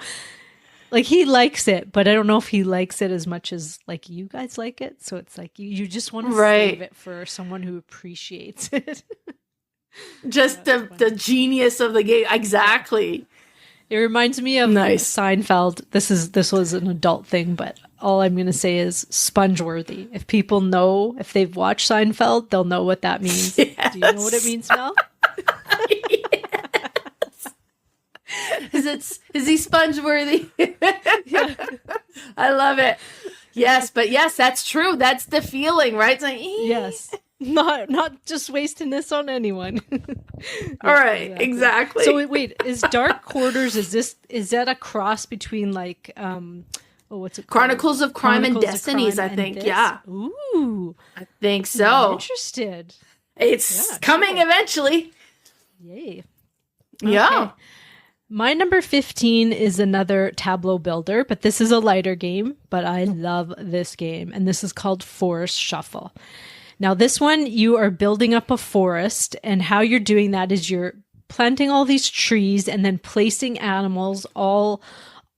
like he likes it, but I don't know if he likes it as much as like you guys like it. So it's like you just want to save it for someone who appreciates it. Just the genius of the game. Exactly. It reminds me of Seinfeld. This was an adult thing, but all I'm going to say is sponge-worthy. If people know, if they've watched Seinfeld, they'll know what that means. Yes. Do you know what it means, Mel? Yes. Is he sponge-worthy? Yeah. I love it. Yes, but yes, that's true. That's the feeling, right? It's like, yes. Not just wasting this on anyone. All right, exactly. So wait, is Dark Quarters, is that a cross between like what's it called? Chronicles of Crime and Destinies, I think. Yeah. Ooh. I think so. I'm interested. It's coming eventually. Yay. Yeah. Okay. My number 15 is another tableau builder, but this is a lighter game, but I love this game, and this is called Forest Shuffle. Now, this one, you are building up a forest, and how you're doing that is you're planting all these trees and then placing animals all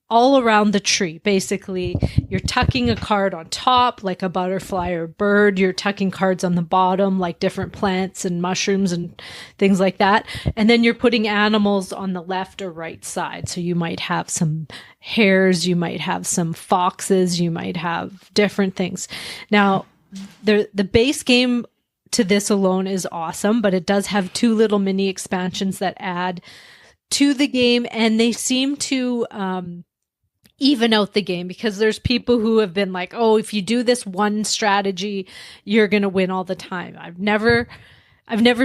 around the tree. Basically, you're tucking a card on top, like a butterfly or bird. You're tucking cards on the bottom, like different plants and mushrooms and things like that. And then you're putting animals on the left or right side. So you might have some hares, you might have some foxes, you might have different things. Now, the base game to this alone is awesome, but it does have 2 little mini expansions that add to the game, and they seem to even out the game, because there's people who have been like, oh, if you do this one strategy, you're going to win all the time. I've never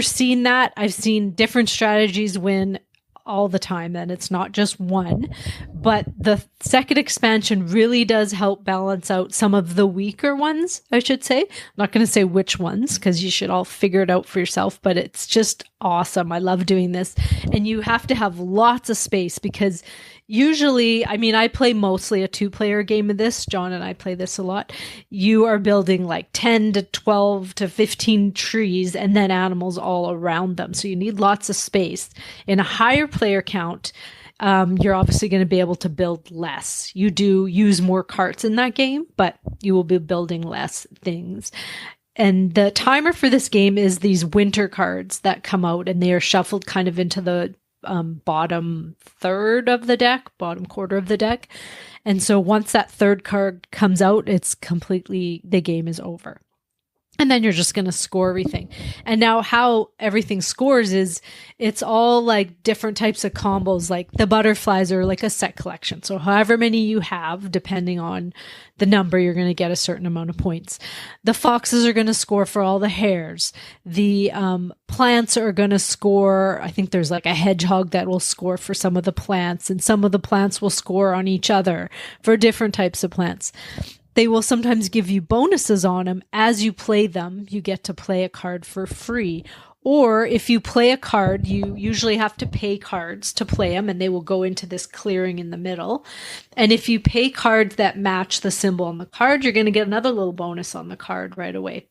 seen that. I've seen different strategies win all the time, and it's not just one. But the second expansion really does help balance out some of the weaker ones, I should say. I'm not going to say which ones, because you should all figure it out for yourself, but it's just awesome. I love doing this. And you have to have lots of space, because usually, I mean, I play mostly a 2-player game of this. John and I play this a lot. You are building like 10 to 12 to 15 trees and then animals all around them. So you need lots of space. In a higher player count, you're obviously going to be able to build less. You do use more carts in that game, but you will be building less things. And the timer for this game is these winter cards that come out, and they are shuffled kind of into the bottom third of the deck, bottom quarter of the deck. And so once that third card comes out, it's completely, the game is over. And then you're just going to score everything. And now how everything scores is it's all like different types of combos. Like the butterflies are like a set collection. So however many you have, depending on the number, you're going to get a certain amount of points. The foxes are going to score for all the hares. The plants are going to score. I think there's like a hedgehog that will score for some of the plants, and some of the plants will score on each other for different types of plants. They will sometimes give you bonuses on them. As you play them, you get to play a card for free. Or if you play a card, you usually have to pay cards to play them, and they will go into this clearing in the middle. And if you pay cards that match the symbol on the card, you're going to get another little bonus on the card right away.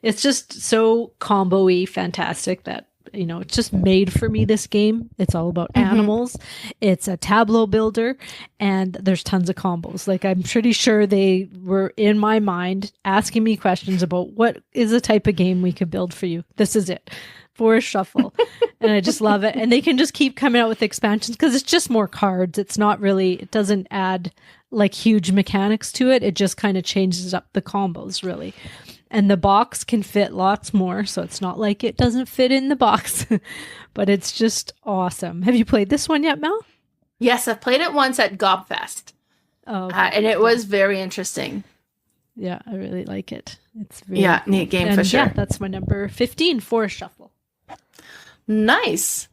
It's just so combo-y, fantastic that, you know, it's just made for me, this game. It's all about animals. It's a tableau builder, and there's tons of combos. Like, I'm pretty sure they were in my mind asking me questions about what is the type of game we could build for you. This is it. Forest Shuffle. And I just love it. And they can just keep coming out with expansions because it's just more cards. It's not really, it doesn't add like huge mechanics to it. It just kind of changes up the combos, really. And the box can fit lots more, so it's not like it doesn't fit in the box. But it's just awesome. Have you played this one yet, Mel? Yes, I've played it once at Gobfest. Oh, okay. And it was very interesting. Yeah, I really like it. It's really cool. Neat game for sure. Yeah, that's my number 15, Forest Shuffle. Nice.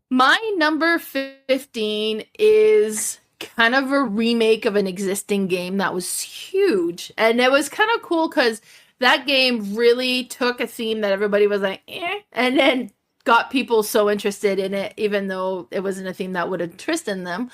My number 15 is kind of a remake of an existing game that was huge. And it was kind of cool because that game really took a theme that everybody was like, eh, and then got people so interested in it, even though it wasn't a theme that would interest in them.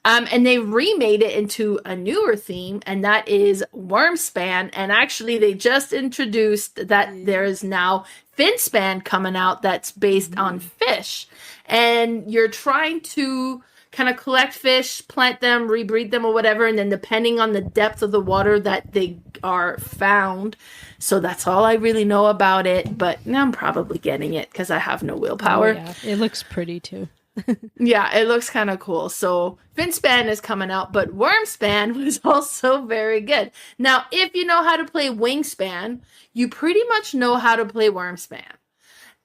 And they remade it into a newer theme, and that is Wyrmspan. And actually, they just introduced that there is now Finspan coming out that's based on fish. And you're trying to kind of collect fish, plant them, rebreed them or whatever, and then depending on the depth of the water that they are found. So that's all I really know about it, but I'm probably getting it because I have no willpower. Oh, yeah. It looks pretty too. Yeah, it looks kind of cool. So Finspan is coming out, but Wyrmspan was also very good. Now, if you know how to play Wingspan, you pretty much know how to play Wyrmspan.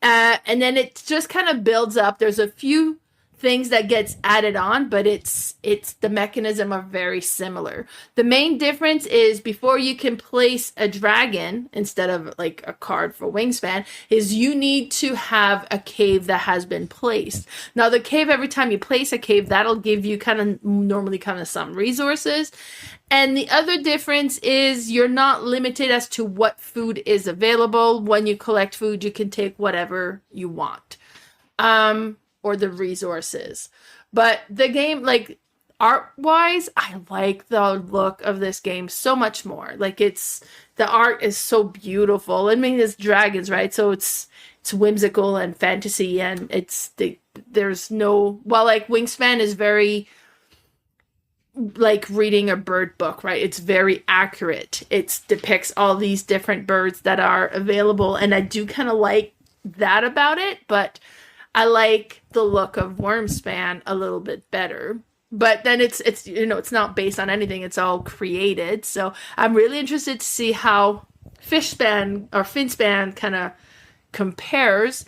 And then it just kind of builds up. There's a few things that gets added on, but it's the mechanism are very similar. The main difference is before you can place a dragon instead of like a card for Wingspan is you need to have a cave that has been placed. Now the cave, every time you place a cave, that'll give you normally some resources. And the other difference is you're not limited as to what food is available. When you collect food, you can take whatever you want. Or the resources. But the game, like, art-wise, I like the look of this game so much more. Like, the art is so beautiful. I mean, it's dragons, right? So it's whimsical and fantasy, and there's no... Well, like, Wingspan is very... like reading a bird book, right? It's very accurate. It depicts all these different birds that are available, and I do kind of like that about it, but I like the look of Wyrmspan a little bit better. But then it's it's not based on anything. It's all created. So I'm really interested to see how Finspan kind of compares.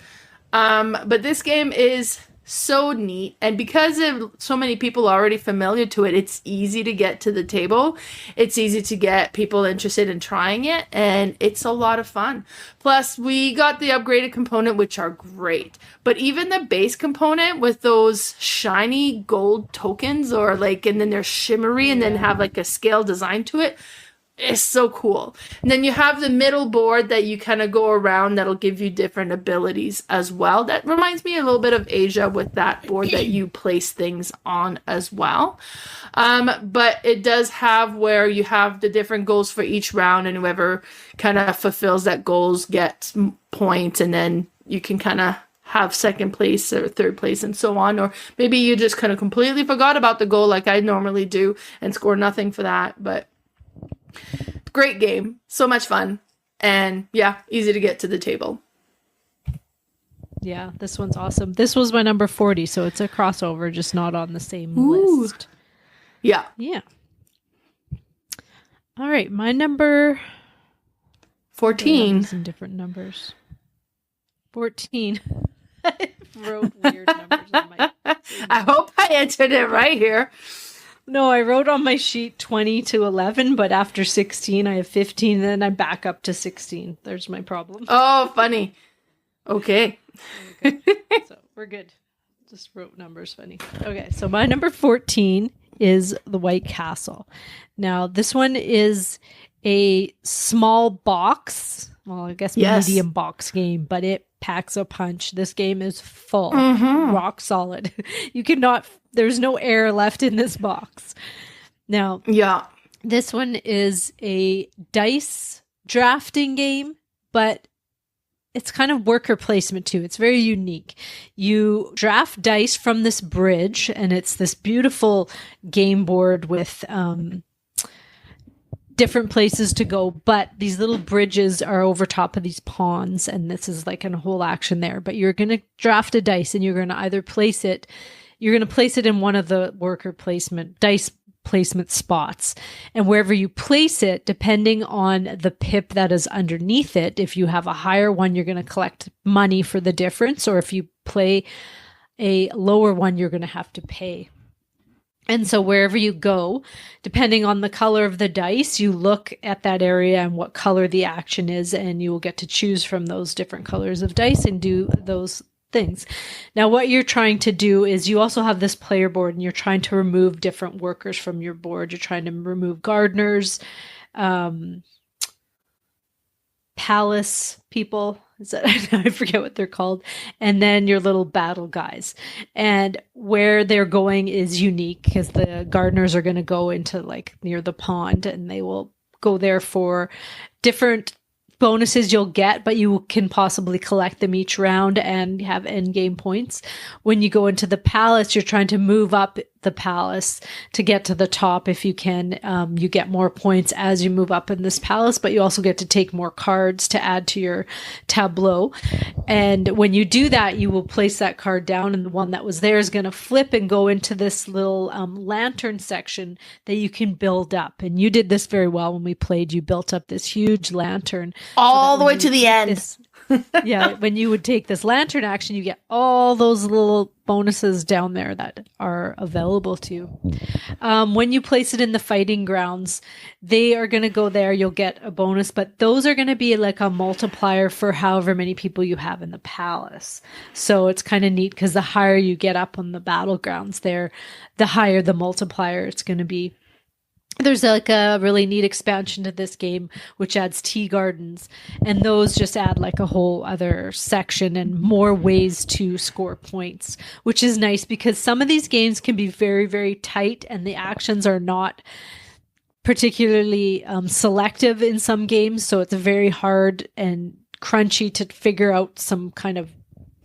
But this game is so neat, and because of so many people already familiar to it, it's easy to get to the table. It's easy to get people interested in trying it, and it's a lot of fun. Plus, we got the upgraded component, which are great. But even the base component with those shiny gold tokens, and then they're shimmery, and then have like a scale design to it. It's so cool. And then you have the middle board that you kind of go around that'll give you different abilities as well. That reminds me a little bit of Asia with that board that you place things on as well. But it does have where you have the different goals for each round, and whoever kind of fulfills that goals gets points, and then you can kind of have second place or third place and so on. Or maybe you just kind of completely forgot about the goal like I normally do and score nothing for that. But great game. So much fun. And yeah, easy to get to the table. Yeah, this one's awesome. This was my number 40, so it's a crossover, just not on the same list. Yeah. Yeah. All right, my number 14. Some different numbers. 14. I wrote weird numbers on my... I hope I entered it right here. No, I wrote on my sheet 20 to 11, but after 16, I have 15, and then I back up to 16. There's my problem. Oh, funny. Okay. So we're good. Just wrote numbers funny. Okay, so my number 14 is the White Castle. Now, this one is a small box, well, I guess medium box game, but it packs a punch. This game is full, rock solid. You cannot, there's no air left in this box. Now, this one is a dice drafting game, but it's kind of worker placement too. It's very unique. You draft dice from this bridge, and it's this beautiful game board with different places to go, but these little bridges are over top of these ponds, and this is like a whole action there. But you're going to draft a dice, and you're going to either place it, you're going to place it in one of the worker placement, dice placement spots. And wherever you place it, depending on the pip that is underneath it, if you have a higher one, you're going to collect money for the difference, or if you play a lower one, you're going to have to pay. And so wherever you go, depending on the color of the dice, you look at that area and what color the action is, and you will get to choose from those different colors of dice and do those things. Now, what you're trying to do is you also have this player board and you're trying to remove different workers from your board. You're trying to remove gardeners, palace people. I forget what they're called. And then your little battle guys. And where they're going is unique because the gardeners are going to go into like near the pond and they will go there for different bonuses you'll get, but you can possibly collect them each round and have end game points. When you go into the palace, you're trying to move up the palace to get to the top if you can. You get more points as you move up in this palace, but you also get to take more cards to add to your tableau. And when you do that, you will place that card down and the one that was there is going to flip and go into this little lantern section that you can build up. And you did this very well when we played. You built up this huge lantern. All the way to the end. Yeah, when you would take this lantern action, you get all those little bonuses down there that are available to you. When you place it in the fighting grounds, they are going to go there. You'll get a bonus, but those are going to be like a multiplier for however many people you have in the palace. So it's kind of neat because the higher you get up on the battlegrounds there, the higher the multiplier it's going to be. There's like a really neat expansion to this game, which adds tea gardens, and those just add like a whole other section and more ways to score points, which is nice because some of these games can be very, very tight and the actions are not particularly selective in some games. So it's very hard and crunchy to figure out some kind of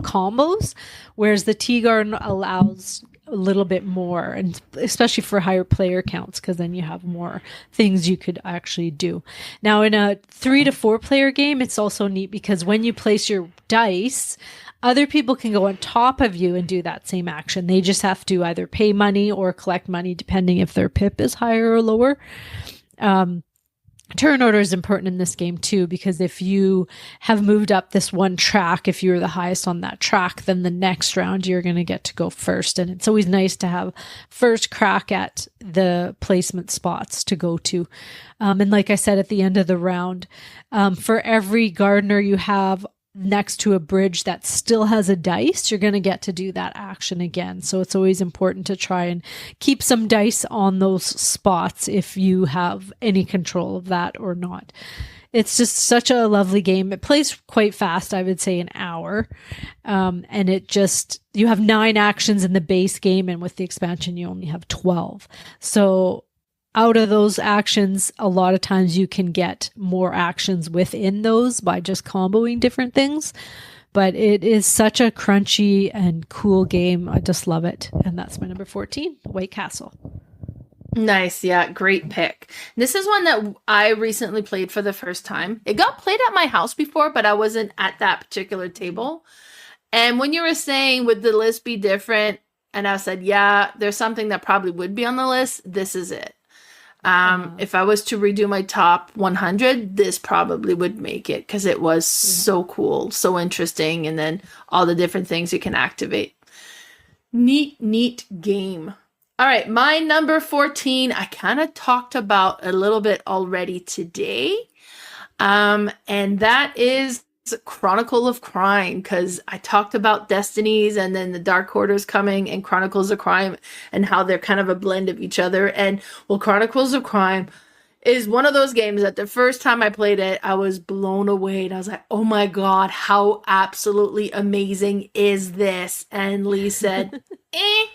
combos, whereas the tea garden allows a little bit more, and especially for higher player counts, because then you have more things you could actually do. Now, in a 3 to 4 player game, it's also neat because when you place your dice, other people can go on top of you and do that same action. They just have to either pay money or collect money, depending if their pip is higher or lower. Turn order is important in this game too, because if you have moved up this one track, if you're the highest on that track, then the next round you're going to get to go first. And it's always nice to have first crack at the placement spots to go to. And like I said, at the end of the round, for every gardener you have next to a bridge that still has a dice, you're going to get to do that action again. So it's always important to try and keep some dice on those spots if you have any control of that or not. It's just such a lovely game. It plays quite fast, I would say an hour. And you have 9 actions in the base game, and with the expansion, you only have 12. So out of those actions, a lot of times you can get more actions within those by just comboing different things. But it is such a crunchy and cool game. I just love it. And that's my number 14, White Castle. Nice. Yeah. Great pick. This is one that I recently played for the first time. It got played at my house before, but I wasn't at that particular table. And when you were saying, would the list be different? And I said, yeah, there's something that probably would be on the list. This is it. If I was to redo my top 100, this probably would make it because it was so cool, so interesting, and then all the different things you can activate. Neat game. All right, my number 14, I kind of talked about a little bit already today, and that is Chronicle of Crime, because I talked about Destinies and then the Dark Order's coming and Chronicles of Crime and how they're kind of a blend of each other. And well, Chronicles of Crime is one of those games that the first time I played it, I was blown away. And I was like, oh my God, how absolutely amazing is this? And Lee said, eh.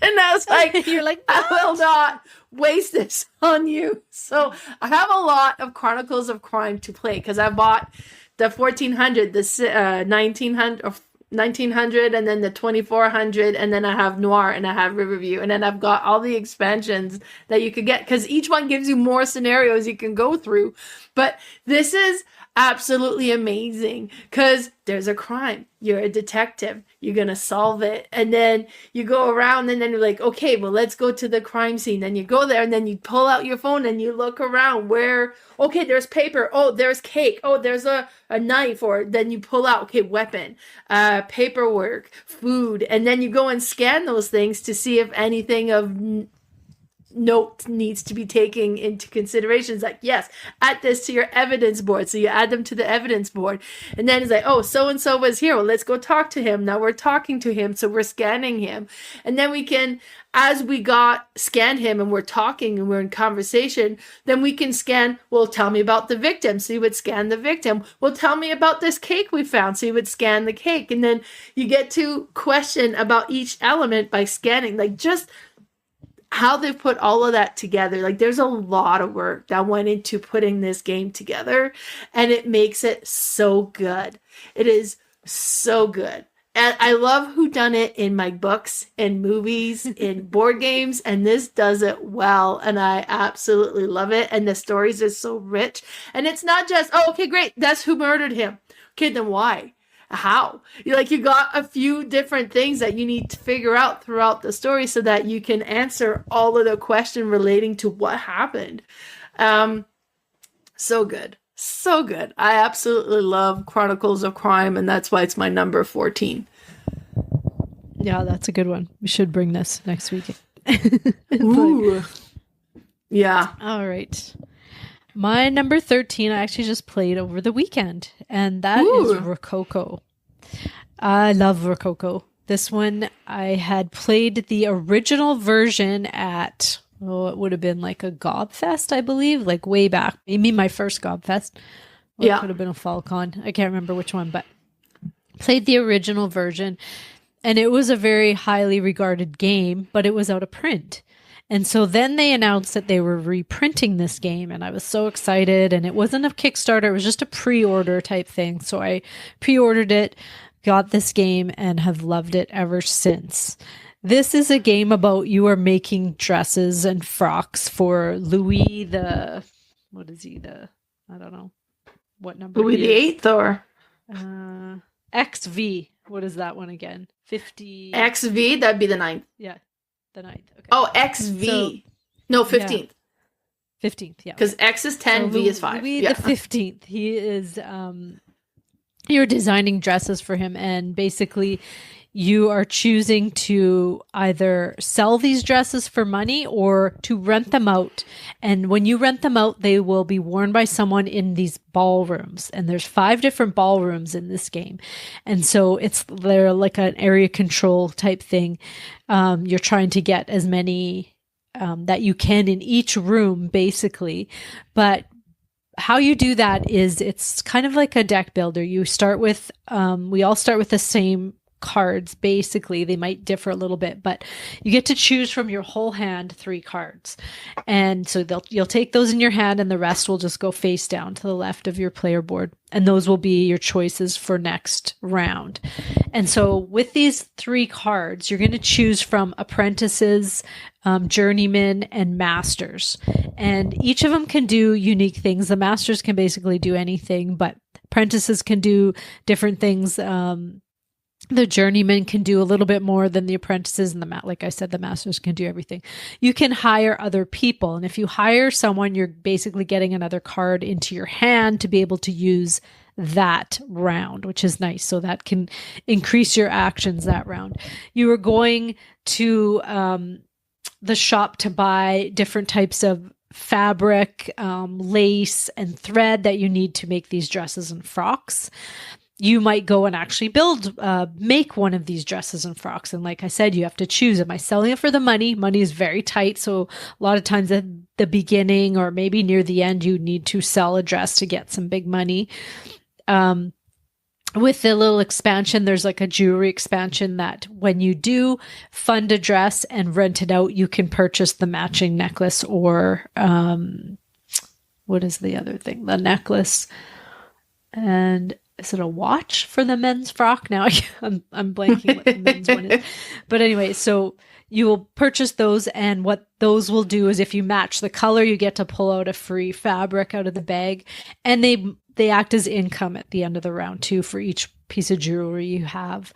And I was like, you're like, I will not waste this on you. So I have a lot of Chronicles of Crime to play because I bought the 1400, the 1900, and then the 2400, and then I have Noir, and I have Riverview, and then I've got all the expansions that you could get because each one gives you more scenarios you can go through. But this is absolutely amazing because there's a crime. You're a detective. You're going to solve it. And then you go around and then you're like, okay, well, let's go to the crime scene. Then you go there and then you pull out your phone and you look around where, okay, there's paper. Oh, there's cake. Oh, there's a knife. Or then you pull out, okay, weapon, paperwork, food. And then you go and scan those things to see if anything of note needs to be taken into consideration. It's like, yes, add this to your evidence board. So you add them to the evidence board. And then it's like, oh, so-and-so was here. Well, let's go talk to him. Now we're talking to him. So we're scanning him. And then we can, as we scanned him and we're talking and we're in conversation, then we can scan, well, tell me about the victim. So you would scan the victim. Well, tell me about this cake we found. So you would scan the cake. And then you get to question about each element by scanning. Like, just how they put all of that together. Like, there's a lot of work that went into putting this game together, and it makes it so good. It is so good. And I love whodunit in my books, in movies, in board games, and this does it well, and I absolutely love it. And the stories are so rich. And it's not just, oh, okay, great, that's who murdered him. Okay, then why? How? You got a few different things that you need to figure out throughout the story so that you can answer all of the questions relating to what happened. So good. So good. I absolutely love Chronicles of Crime, and that's why it's my number 14. Yeah, that's a good one. We should bring this next week. Ooh. Yeah. All right. My number 13, I actually just played over the weekend, and that is Rococo. I love Rococo. This one, I had played the original version at, it would have been like a Gobfest, I believe, like way back. Maybe my first Gobfest. Well, it could have been a FallCon. I can't remember which one, but played the original version, and it was a very highly regarded game, but it was out of print. And so then they announced that they were reprinting this game, and I was so excited. And it wasn't a Kickstarter, it was just a pre-order type thing. So I pre-ordered it, got this game, and have loved it ever since. This is a game about you are making dresses and frocks for Louis the, I don't know what number. Louis the Eighth, or XV. What is that one again? 50. XV, that'd be the 9th. Yeah. The 9th. Okay. Oh, XV. So, no, 15th. Yeah. 15th, yeah. Because X is 10, so V is 5. Louis the 15th. He is, you're designing dresses for him, and basically you are choosing to either sell these dresses for money or to rent them out. And when you rent them out, they will be worn by someone in these ballrooms. And there's 5 different ballrooms in this game. And so they're like an area control type thing. You're trying to get as many that you can in each room, basically. But how you do that is it's kind of like a deck builder. You start with, we all start with the same cards. Basically, they might differ a little bit, but you get to choose from your whole hand 3 cards, and so you'll take those in your hand, and the rest will just go face down to the left of your player board, and those will be your choices for next round. And so with these 3 cards, you're going to choose from apprentices, journeymen, and masters, and each of them can do unique things. The masters can basically do anything, but apprentices can do different things. The journeyman can do a little bit more than the apprentices, and like I said, the masters can do everything. You can hire other people, and if you hire someone, you're basically getting another card into your hand to be able to use that round, which is nice. So that can increase your actions that round. You are going to the shop to buy different types of fabric, lace, and thread that you need to make these dresses and frocks. You might go and actually make one of these dresses and frocks. And like I said, you have to choose. Am I selling it for the money? Money is very tight. So a lot of times at the beginning or maybe near the end, you need to sell a dress to get some big money. With the little expansion, there's like a jewelry expansion that when you do fund a dress and rent it out, you can purchase the matching necklace or what is the other thing? The necklace and... Is it a watch for the men's frock? Now I'm blanking what the men's one is. But anyway, so you will purchase those, and what those will do is if you match the color, you get to pull out a free fabric out of the bag, and they act as income at the end of the round too for each piece of jewelry you have.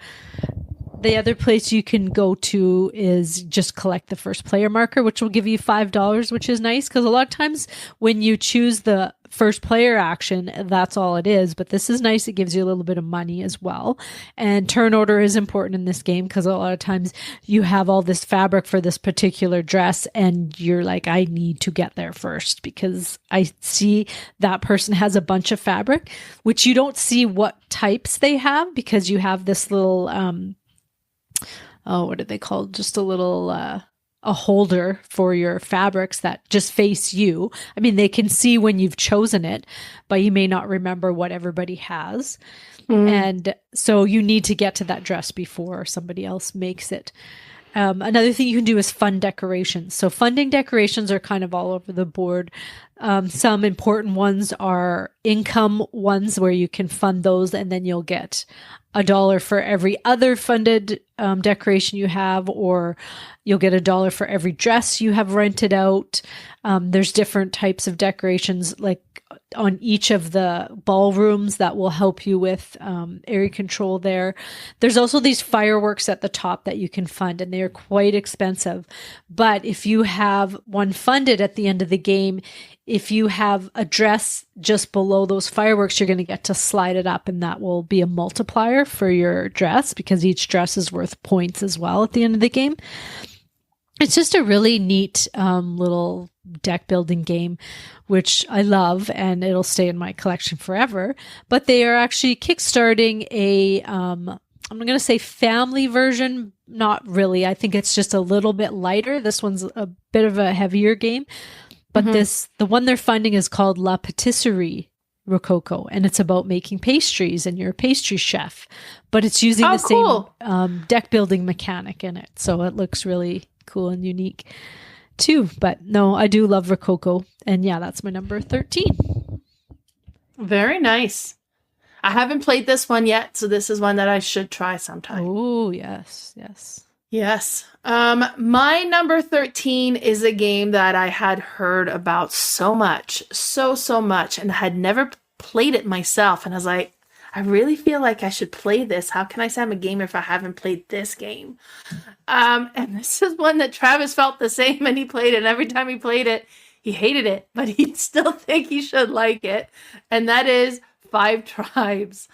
The other place you can go to is just collect the first player marker, which will give you $5, which is nice because a lot of times when you choose the first player action. That's all it is. But this is nice. It gives you a little bit of money as well. And turn order is important in this game because a lot of times you have all this fabric for this particular dress and you're like, I need to get there first because I see that person has a bunch of fabric, which you don't see what types they have because you have this little, what are they called? Just a little, a holder for your fabrics that just face you. I mean, they can see when you've chosen it, but you may not remember what everybody has. And so you need to get to that dress before somebody else makes it. Another thing you can do is fund decorations. So funding decorations are kind of all over the board. Some important ones are income ones where you can fund those and then you'll get $1 for every other funded decoration you have, or you'll get $1 for every dress you have rented out. There's different types of decorations like on each of the ballrooms that will help you with area control there. There's also these fireworks at the top that you can fund, and they are quite expensive. But if you have one funded at the end of the game, if you have a dress just below those fireworks, you're going to get to slide it up, and that will be a multiplier for your dress because each dress is worth points as well at the end of the game. It's just a really neat little deck building game, which I love, and it'll stay in my collection forever. But they are actually kickstarting a, I'm going to say family version. Not really. I think it's just a little bit lighter. This one's a bit of a heavier game. But the one they're funding is called La Patisserie Rococo, and it's about making pastries, and you're a pastry chef. But it's using the same deck building mechanic in it. So it looks really cool and unique too. But no, I do love Rococo. And yeah, that's my number 13. Very nice. I haven't played this one yet, so this is one that I should try sometime. Oh, yes, yes. Yes. My number 13 is a game that I had heard about so much, so much, and had never played it myself. And I was like, I really feel like I should play this. How can I say I'm a gamer if I haven't played this game? And this is one that Travis felt the same, and he played it. And every time he played it, he hated it, but he still think he should like it. And that is Five Tribes.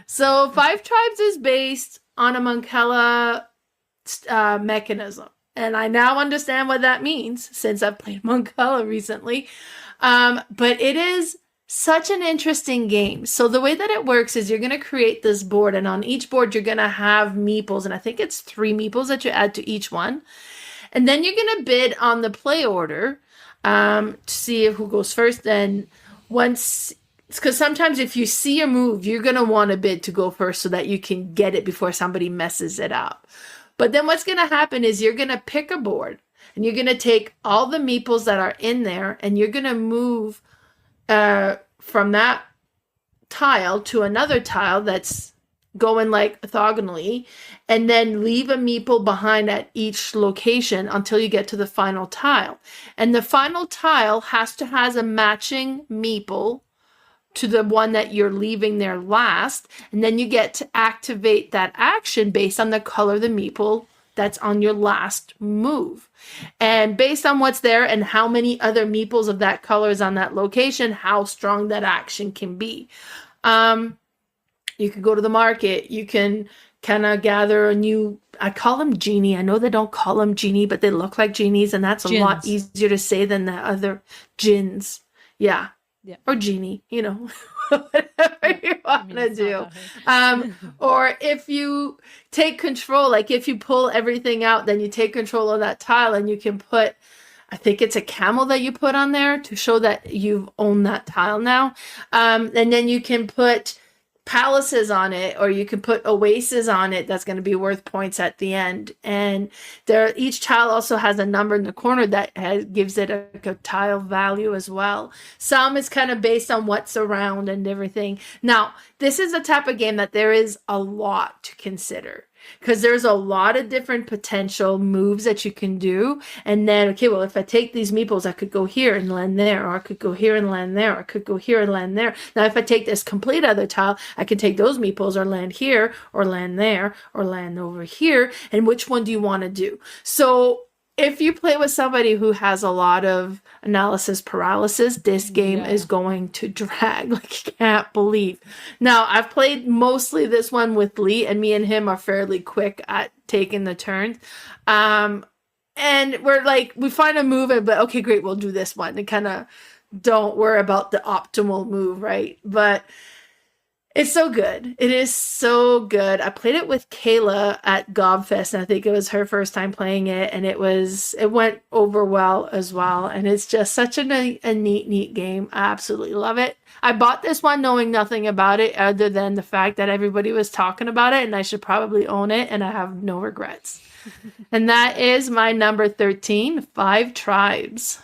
So Five Tribes is based on a Moncala mechanism. And I now understand what that means since I've played Moncala recently. But it is such an interesting game. So the way that it works is you're going to create this board, and on each board you're going to have meeples, and I think it's 3 meeples that you add to each one. And then you're going to bid on the play order to see who goes first. Then once, because sometimes if you see a move, you're going to want to bid to go first so that you can get it before somebody messes it up. But then what's going to happen is you're going to pick a board, and you're going to take all the meeples that are in there, and you're going to move from that tile to another tile that's going like orthogonally, and then leave a meeple behind at each location until you get to the final tile. And the final tile has to has a matching meeple to the one that you're leaving there last, and then you get to activate that action based on the color of the meeple that's on your last move. And based on what's there and how many other meeples of that color is on that location, how strong that action can be. You can go to the market. You can kind of gather a new, I call them genie. I know they don't call them genie, but they look like genies, and that's a lot easier to say than the other gins. Yeah. Or genie, you know, whatever you want to do. Or if you take control, like if you pull everything out, then you take control of that tile, and you can put, I think it's a camel that you put on there to show that you've owned that tile now. And then you can put palaces on it, or you can put oases on it that's going to be worth points at the end. And there, each tile also has a number in the corner that gives it a tile value as well. Some is kind of based on what's around and everything. Now, this is a type of game that there is a lot to consider, because there's a lot of different potential moves that you can do. And then, okay, well, if I take these meeples, I could go here and land there, or I could go here and land there, or I could go here and land there. Now, if I take this complete other tile, I can take those meeples or land here, or land there, or land over here. And which one do you want to do? So if you play with somebody who has a lot of analysis paralysis, this game is going to drag like you can't believe. Now, I've played mostly this one with Lee, and me and him are fairly quick at taking the turns. And we're like, we find a move, but okay, great, we'll do this one. And kind of don't worry about the optimal move, right? But it's so good. It is so good. I played it with Kayla at Gobfest, and I think it was her first time playing it, and it went over well as well. And it's just such a neat game. I absolutely love it. I bought this one knowing nothing about it other than the fact that everybody was talking about it, and I should probably own it, and I have no regrets. And that is my number 13, Five Tribes.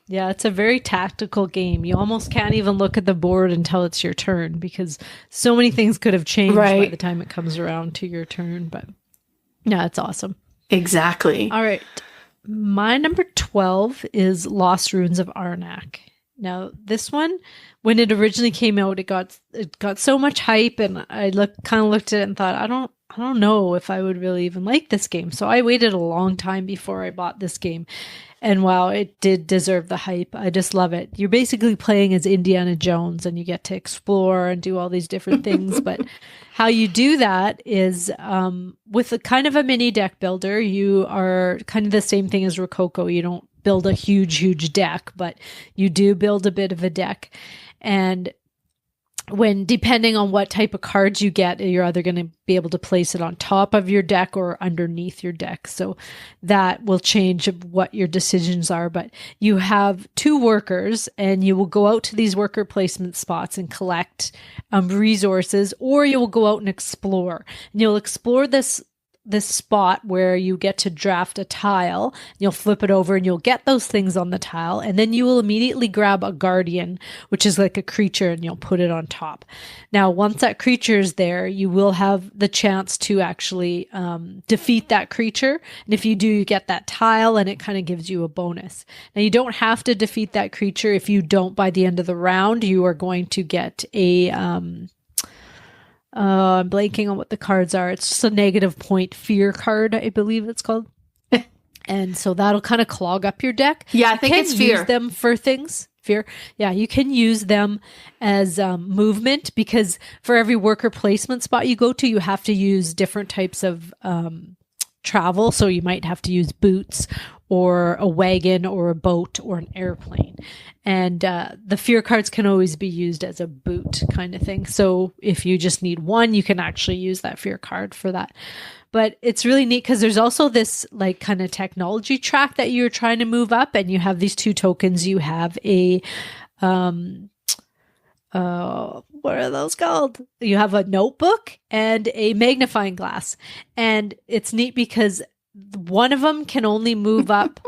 Yeah, it's a very tactical game. You almost can't even look at the board until it's your turn because so many things could have changed by the time it comes around to your turn. But yeah, it's awesome. Exactly. All right. My number 12 is Lost Ruins of Arnak. Now, this one, when it originally came out, it got so much hype, and I kind of looked at it and thought, I don't know if I would really even like this game. So I waited a long time before I bought this game. And while it did deserve the hype, I just love it. You're basically playing as Indiana Jones, and you get to explore and do all these different things. But how you do that is with a kind of a mini deck builder. You are kind of the same thing as Rococo. You don't build a huge deck, but you do build a bit of a deck. And depending on what type of cards you get, you're either going to be able to place it on top of your deck or underneath your deck. So that will change what your decisions are. But you have two workers, and you will go out to these worker placement spots and collect resources, or you will go out and explore. And you'll explore this spot where you get to draft a tile. You'll flip it over and you'll get those things on the tile, and then you will immediately grab a guardian, which is like a creature, and you'll put it on top. Now, once that creature is there, you will have the chance to actually defeat that creature, and if you do, you get that tile, and it kind of gives you a bonus. Now, you don't have to defeat that creature. If you don't, by the end of the round, you are going to get a I'm blanking on what the cards are. It's just a negative point fear card, I believe it's called. And so that'll kind of clog up your deck. Yeah, I think it's fear. Use them for things. Fear. Yeah, you can use them as movement, because for every worker placement spot you go to, you have to use different types of travel. So you might have to use boots or a wagon or a boat or an airplane. And the fear cards can always be used as a boot kind of thing. So if you just need one, you can actually use that fear card for that. But it's really neat because there's also this like kind of technology track that you're trying to move up, and you have these two tokens. You have a what are those called? You have a notebook and a magnifying glass. And it's neat because one of them can only move up.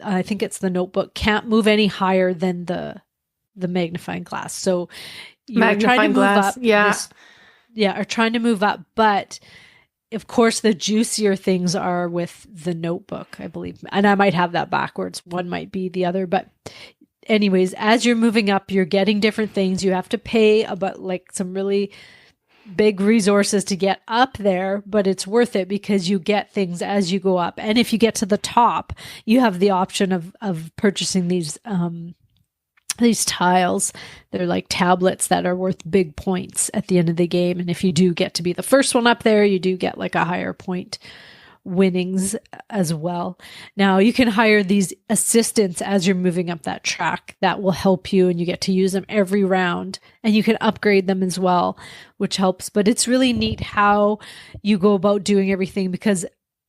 I think it's the notebook can't move any higher than the magnifying glass. So you're trying to move up. Are trying to move up. But of course, the juicier things are with the notebook, I believe. And I might have that backwards. One might be the other. But anyways, as you're moving up, you're getting different things. You have to pay about like some really big resources to get up there, but it's worth it because you get things as you go up. And if you get to the top, you have the option of purchasing these tiles. They're like tablets that are worth big points at the end of the game. And if you do get to be the first one up there, you do get like a higher point winnings as well. Now you can hire these assistants as you're moving up that track that will help you, and you get to use them every round, and you can upgrade them as well, which helps. But it's really neat how you go about doing everything, because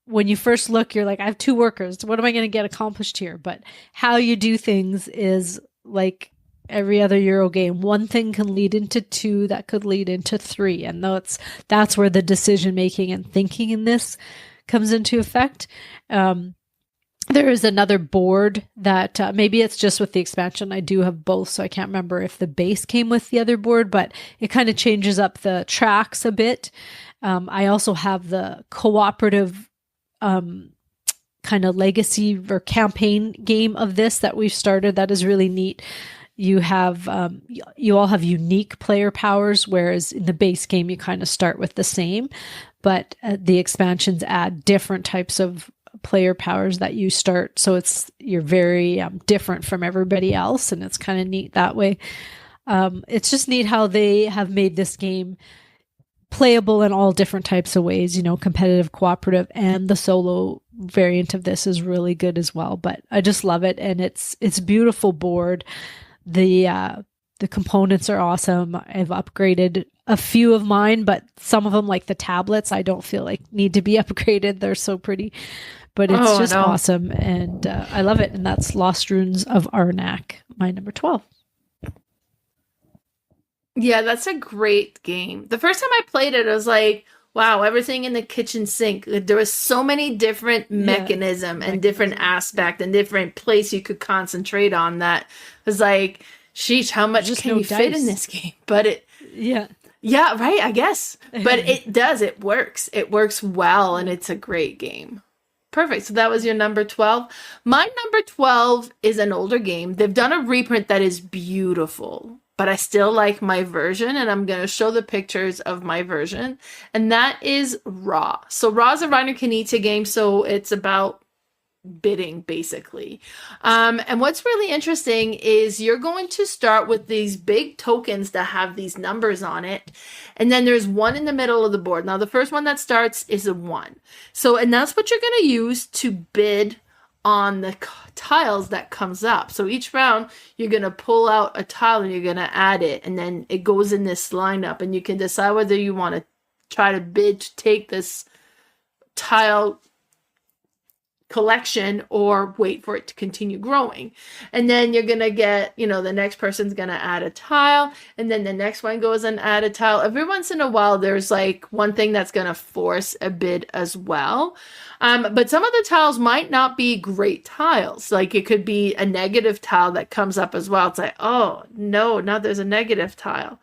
when you first look, you're like, I have two workers. What am I going to get accomplished here? But how you do things is like every other Euro game. One thing can lead into two, that could lead into three. And that's where the decision making and thinking in this comes into effect. There is another board that maybe it's just with the expansion. I do have both, so I can't remember if the base came with the other board, but it kind of changes up the tracks a bit. I also have the cooperative kind of legacy or campaign game of this that we've started. That is really neat. You have you all have unique player powers, whereas in the base game you kind of start with the same, but the expansions add different types of player powers that you start. So you're very different from everybody else, and it's kind of neat that way. It's just neat how they have made this game playable in all different types of ways, competitive, cooperative, and the solo variant of this is really good as well. But I just love it, and it's beautiful board. The components are awesome. I've upgraded a few of mine, but some of them, like the tablets, I don't feel like need to be upgraded. They're so pretty, but it's just awesome, and I love it. And that's Lost Runes of Arnak, my number 12. Yeah, that's a great game. The first time I played it, I was like, wow, everything in the kitchen sink. There was so many different mechanism and different aspect and different place you could concentrate on that was like, sheesh, how much can you fit in this game? But yeah, right, I guess. But it works. It works well, and it's a great game. Perfect. So that was your number 12. My number 12 is an older game. They've done a reprint that is beautiful, but I still like my version, and I'm going to show the pictures of my version, and that is Ra. So Ra is a Reiner Knizia game, so it's about bidding, basically. And what's really interesting is you're going to start with these big tokens that have these numbers on it, and then there's one in the middle of the board. Now, the first one that starts is a 1. So, and that's what you're going to use to bid on the tiles that comes up. So each round you're going to pull out a tile and you're going to add it, and then it goes in this lineup, and you can decide whether you want to try to bid to take this tile collection or wait for it to continue growing. And then you're going to get, the next person's going to add a tile, and then the next one goes and add a tile. Every once in a while there's like one thing that's going to force a bid as well. But some of the tiles might not be great tiles. Like it could be a negative tile that comes up as well. It's like, oh no, now there's a negative tile.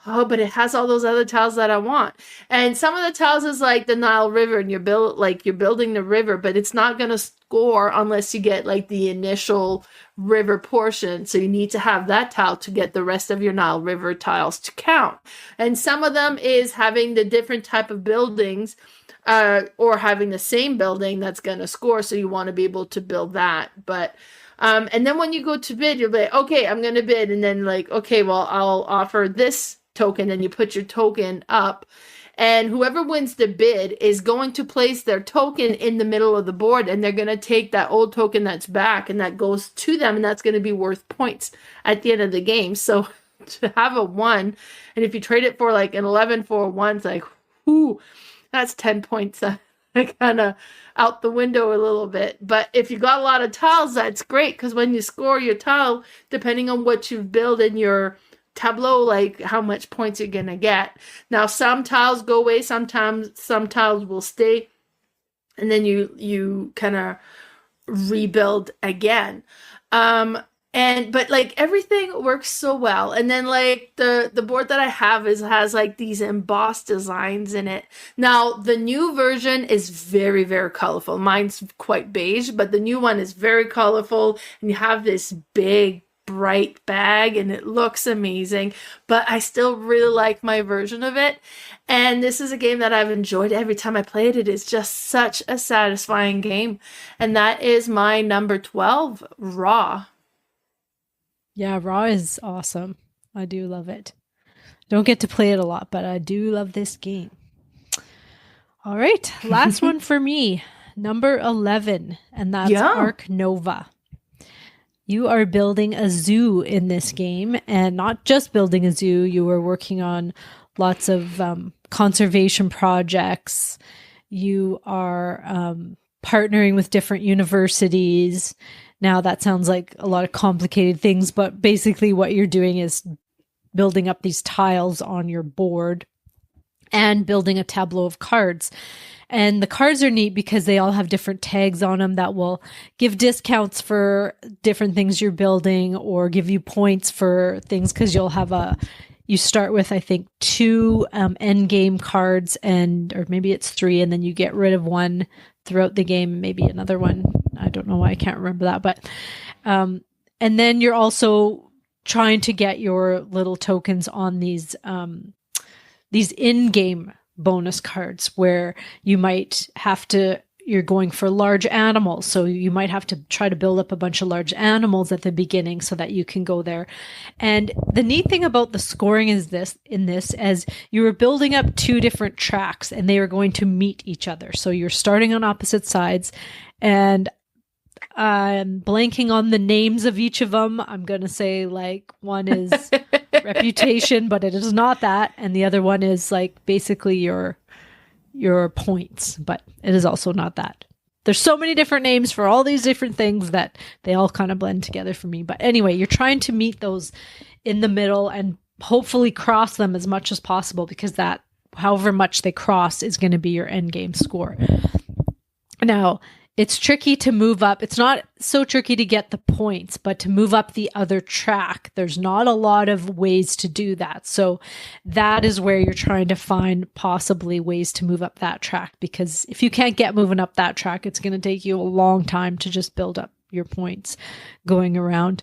Oh, but it has all those other tiles that I want. And some of the tiles is like the Nile River, and you're building the river, but it's not going to score unless you get like the initial river portion. So you need to have that tile to get the rest of your Nile River tiles to count. And some of them is having the different type of buildings, or having the same building that's going to score. So you want to be able to build that. But and then when you go to bid, you'll be like, okay, I'm going to bid. And then like, okay, well, I'll offer this token. Then you put your token up, and whoever wins the bid is going to place their token in the middle of the board, and they're going to take that old token that's back, and that goes to them, and that's going to be worth points at the end of the game. So to have a 1, and if you trade it for like an 11 for a 1, it's like, whoo, that's 10 points kind of out the window a little bit. But if you got a lot of tiles, that's great, because when you score your tile, depending on what you build in your tableau, like how much points you're gonna get. Now some tiles go away, sometimes some tiles will stay, and then you kind of rebuild again. But like everything works so well. And then like the board that I have has like these embossed designs in it. Now the new version is very, very colorful. Mine's quite beige, but the new one is very colorful, and you have this big bright bag, and it looks amazing. But I still really like my version of it, and this is a game that I've enjoyed every time I play it. It is just such a satisfying game, and that is my number 12, Ra. Yeah, Ra is awesome. I do love it. Don't get to play it a lot, but I do love this game. All right, last one for me, number 11, and that's Ark Nova. You are building a zoo in this game, and not just building a zoo. You are working on lots of conservation projects. You are partnering with different universities. Now that sounds like a lot of complicated things, but basically what you're doing is building up these tiles on your board and building a tableau of cards. And the cards are neat because they all have different tags on them that will give discounts for different things you're building, or give you points for things, because you'll have you start with, I think, 2 end game cards, or maybe it's 3, and then you get rid of one throughout the game, maybe another one. I don't know why I can't remember that. But and then you're also trying to get your little tokens on these in-game bonus cards where you might have to, you're going for large animals. So you might have to try to build up a bunch of large animals at the beginning so that you can go there. And the neat thing about the scoring is as you were building up two different tracks and they are going to meet each other. So you're starting on opposite sides, and I'm blanking on the names of each of them. I'm going to say like one is reputation, but it is not that. And the other one is like basically your points, but it is also not that. There's so many different names for all these different things that they all kind of blend together for me. But anyway, you're trying to meet those in the middle and hopefully cross them as much as possible, because that, however much they cross, is going to be your end game score. Now, it's tricky to move up. It's not so tricky to get the points, but to move up the other track, there's not a lot of ways to do that. So that is where you're trying to find possibly ways to move up that track, because if you can't get moving up that track, it's going to take you a long time to just build up your points going around.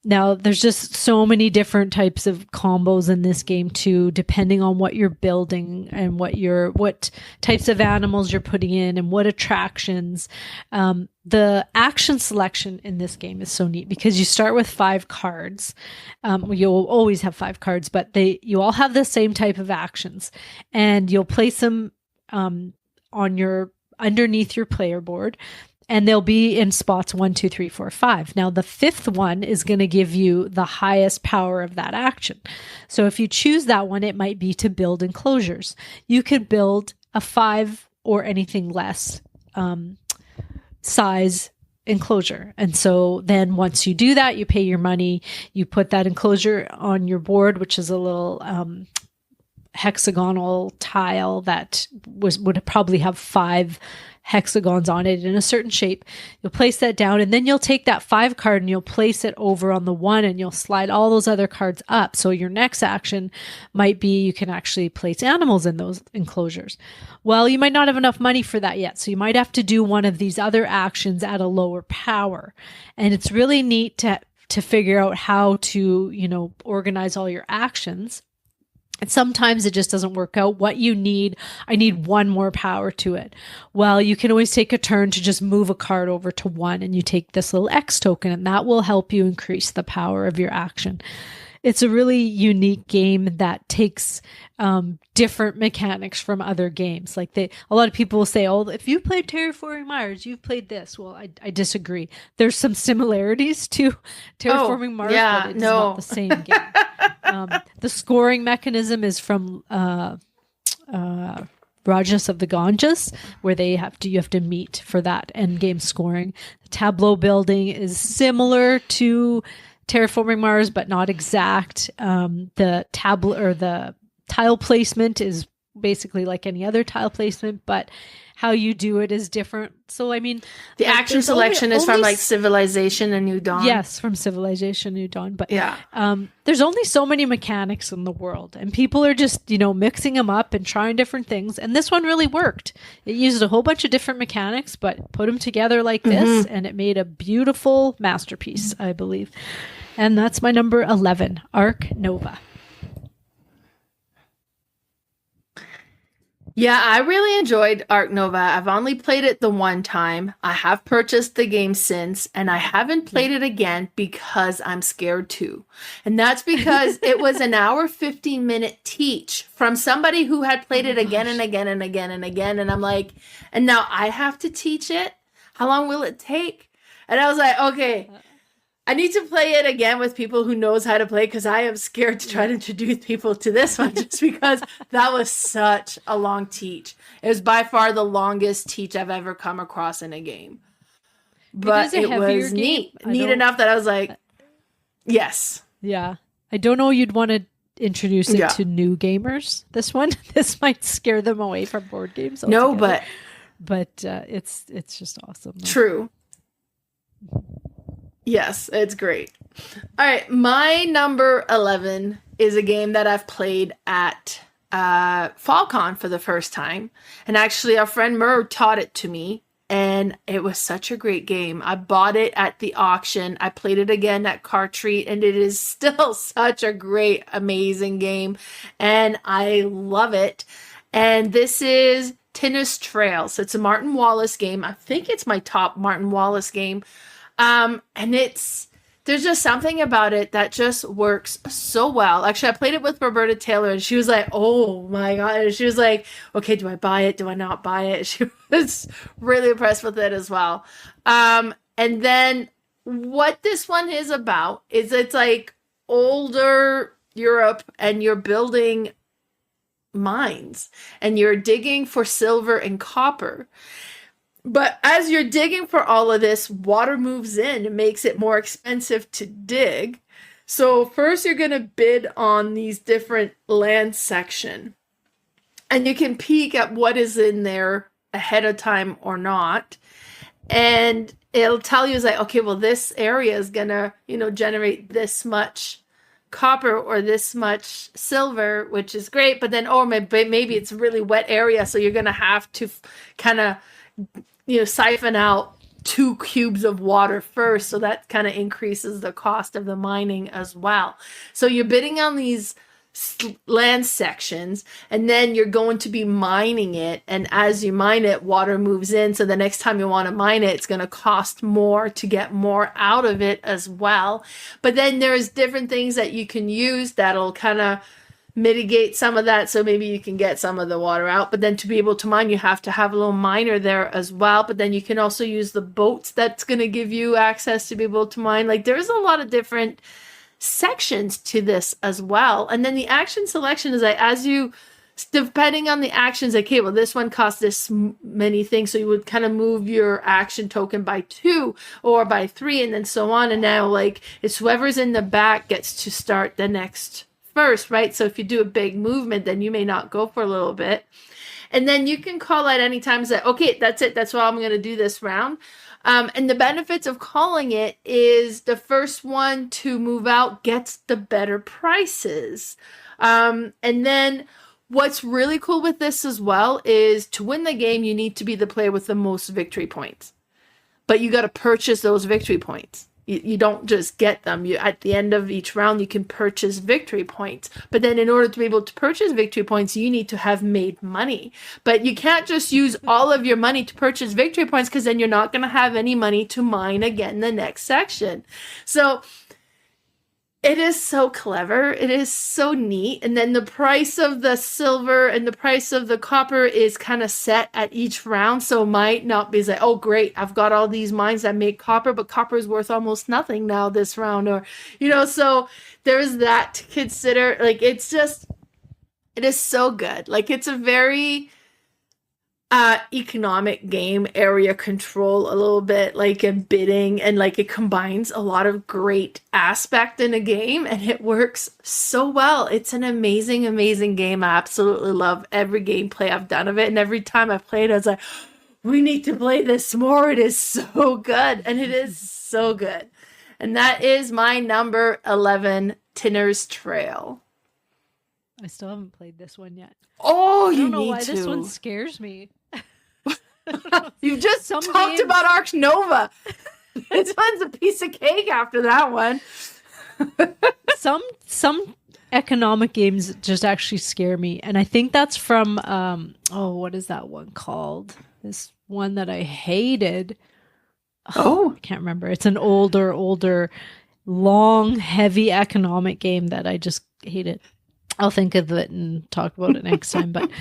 Now, there's just so many different types of combos in this game too, depending on what you're building and what types of animals you're putting in and what attractions. The action selection in this game is so neat because you start with 5 cards. You'll always have 5 cards, but you all have the same type of actions, and you'll place them underneath your player board. And they'll be in spots 1, 2, 3, 4, 5. Now, the 5th one is going to give you the highest power of that action. So if you choose that one, it might be to build enclosures. You could build a 5 or anything less size enclosure. And so then once you do that, you pay your money, you put that enclosure on your board, which is a little hexagonal tile that would probably have 5 hexagons on it in a certain shape. You'll place that down, and then you'll take that 5 card and you'll place it over on the 1, and you'll slide all those other cards up. So your next action might be you can actually place animals in those enclosures. Well, you might not have enough money for that yet, so you might have to do one of these other actions at a lower power. And it's really neat to figure out how to, organize all your actions. And sometimes it just doesn't work out. What you need, I need 1 more power to it. Well, you can always take a turn to just move a card over to 1, and you take this little X token, and that will help you increase the power of your action. It's a really unique game that takes different mechanics from other games. Like a lot of people will say, "Oh, if you played Terraforming Mars, you've played this." Well, I disagree. There's some similarities to Terraforming Mars, but it's not the same game. The scoring mechanism is from Rajas of the Ganges, where you have to meet for that end game scoring. The tableau building is similar to Terraforming Mars, but not exact. The tile placement is basically like any other tile placement, but how you do it is different. So, I mean, the action selection is from like Civilization and New Dawn. Yes, from Civilization New Dawn. But yeah, there's only so many mechanics in the world, and people are just, mixing them up and trying different things. And this one really worked. It used a whole bunch of different mechanics, but put them together like this, and it made a beautiful masterpiece, I believe. And that's my number 11, Ark Nova. Yeah, I really enjoyed Ark Nova. I've only played it the one time. I have purchased the game since, and I haven't played it again because I'm scared to. And that's because it was an hour, 15-minute teach from somebody who had played it again and again and again and again. And I'm like, and now I have to teach it? How long will it take? And I was like, okay, I need to play it again with people who knows how to play, because I am scared to try to introduce people to this one just because that was such a long teach. It was by far the longest teach I've ever come across in a game. But it was neat enough that I was like, yes. Yeah. I don't know you'd want to introduce it to new gamers, this one. This might scare them away from board games altogether. No, but it's just awesome. True. Yes, it's great. All right, my number 11 is a game that I've played at FallCon for the first time. And actually, our friend Murr taught it to me. and it was such a great game. I bought it at the auction. I played it again at Car Treat, and it is still such a great, amazing game, and I love it. And this is Tinner's Trail. So it's a Martin Wallace game. I think it's my top Martin Wallace game. And there's just something about it that just works so well. Actually, I played it with Roberta Taylor, and she was like, oh my God. And she was like, okay, do I buy it? Do I not buy it? She was really impressed with it as well. And then what this one is about is it's like older Europe, and you're building mines, and you're digging for silver and copper. But as you're digging for all of this, water moves in and makes it more expensive to dig. So first you're going to bid on these different land section. And you can peek at what is in there ahead of time or not. And it'll tell you, like, okay, well, this area is going to, generate this much copper or this much silver, which is great. But then, maybe it's a really wet area. So you're going to have to kind of siphon out 2 cubes of water first, so that kind of increases the cost of the mining as well. So you're bidding on these land sections, and then you're going to be mining it, and as you mine it, water moves in, so the next time you want to mine it, it's going to cost more to get more out of it as well. But then there's different things that you can use that'll kind of mitigate some of that, so maybe you can get some of the water out. But then to be able to mine, you have to have a little miner there as well. But then you can also use the boats that's going to give you access to be able to mine. Like, there's a lot of different sections to this as well. And then the action selection is like, as you, depending on the actions, like, okay, well, this one costs this many things, so you would kind of move your action token by 2 or by 3, and then so on. And now, like, it's whoever's in the back gets to start the next first, right? So if you do a big movement, then you may not go for a little bit. And then you can call at any time, say, okay, that's it. That's all I'm going to do this round. And the benefits of calling it is the first one to move out gets the better prices. And then what's really cool with this as well is to win the game, you need to be the player with the most victory points. But you got to purchase those victory points. You don't just get them. At the end of each round, you can purchase victory points. But then in order to be able to purchase victory points, you need to have made money. But you can't just use all of your money to purchase victory points, because then you're not going to have any money to mine again the next section. So it is so clever. It is so neat. And then the price of the silver and the price of the copper is kind of set at each round. So it might not be like, oh, great, I've got all these mines that make copper, but copper is worth almost nothing now this round. Or, so there's that to consider. Like, it is so good. Like, it's a very economic game, area control a little bit, like in bidding, and like it combines a lot of great aspect in a game, and it works so well. It's an amazing, amazing game. I absolutely love every gameplay I've done of it, and every time I've played, I was like, we need to play this more. It is so good, and it is so good. And that is my number 11, Tinner's Trail. I still haven't played this one yet. Oh, you need to. I don't know why this one scares me. You've just talked about Ark Nova. This one's a piece of cake after that one. Some economic games just actually scare me, and I think that's from what is that one called? This one that I hated. I can't remember. It's an older, long, heavy economic game that I just hated. I'll think of it and talk about it next time. But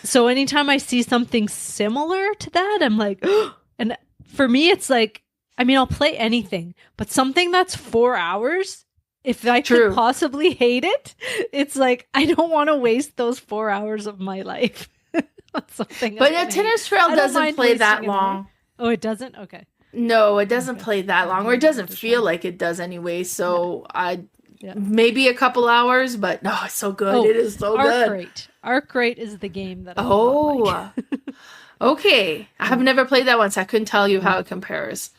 so anytime I see something similar to that, I'm like, oh, and for me, it's like, I mean, I'll play anything, but something that's 4 hours, if I could possibly hate it, it's like, I don't want to waste those 4 hours of my life on something. But the Tinner's Trail doesn't play that long. Oh, it doesn't? Okay. No, it doesn't play that long, or it doesn't feel like it does anyway. So maybe a couple hours, but no, it's so good. It is so good. Ark is the game that I like. Okay. I have never played that one, so I couldn't tell you how it compares.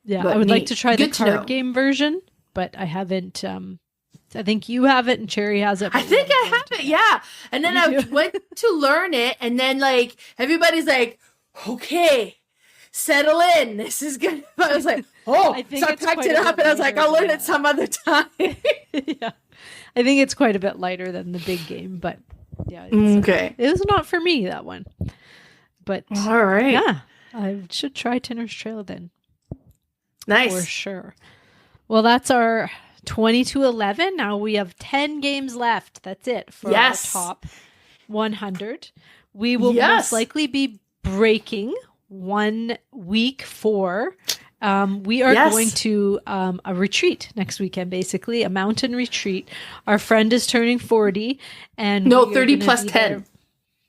Yeah, but I would like to try the card game version, but I haven't. I think you have it and Cherry has it. I think I have it, yeah. And then I went to learn it, and then like everybody's like, okay, settle in. This is good. I was like, oh, I think so I packed it up and I was like, I'll learn it some other time. Yeah. I think it's quite a bit lighter than the big game, but yeah. Okay. It was not for me, that one. But all right. Yeah, I should try Tinner's Trail then. Nice. For sure. Well, that's our 20-11. Now we have 10 games left. That's it for our top 100. We will most likely be breaking 1 week for. We are going to a retreat next weekend, basically, a mountain retreat. Our friend is turning 40. And 30 plus 10.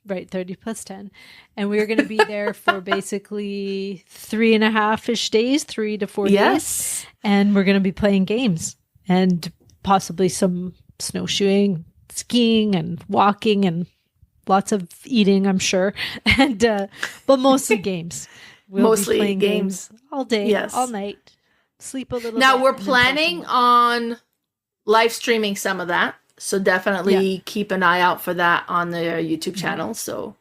Right, 30 plus 10. And we're going to be there for basically 3.5-ish days, 3 to 4 days. And we're going to be playing games and possibly some snowshoeing, skiing and walking and lots of eating, I'm sure. And but mostly games. We'll be playing games all day, all night, sleep a little bit. Now we're planning on live streaming some of that. So definitely keep an eye out for that on the YouTube channel. So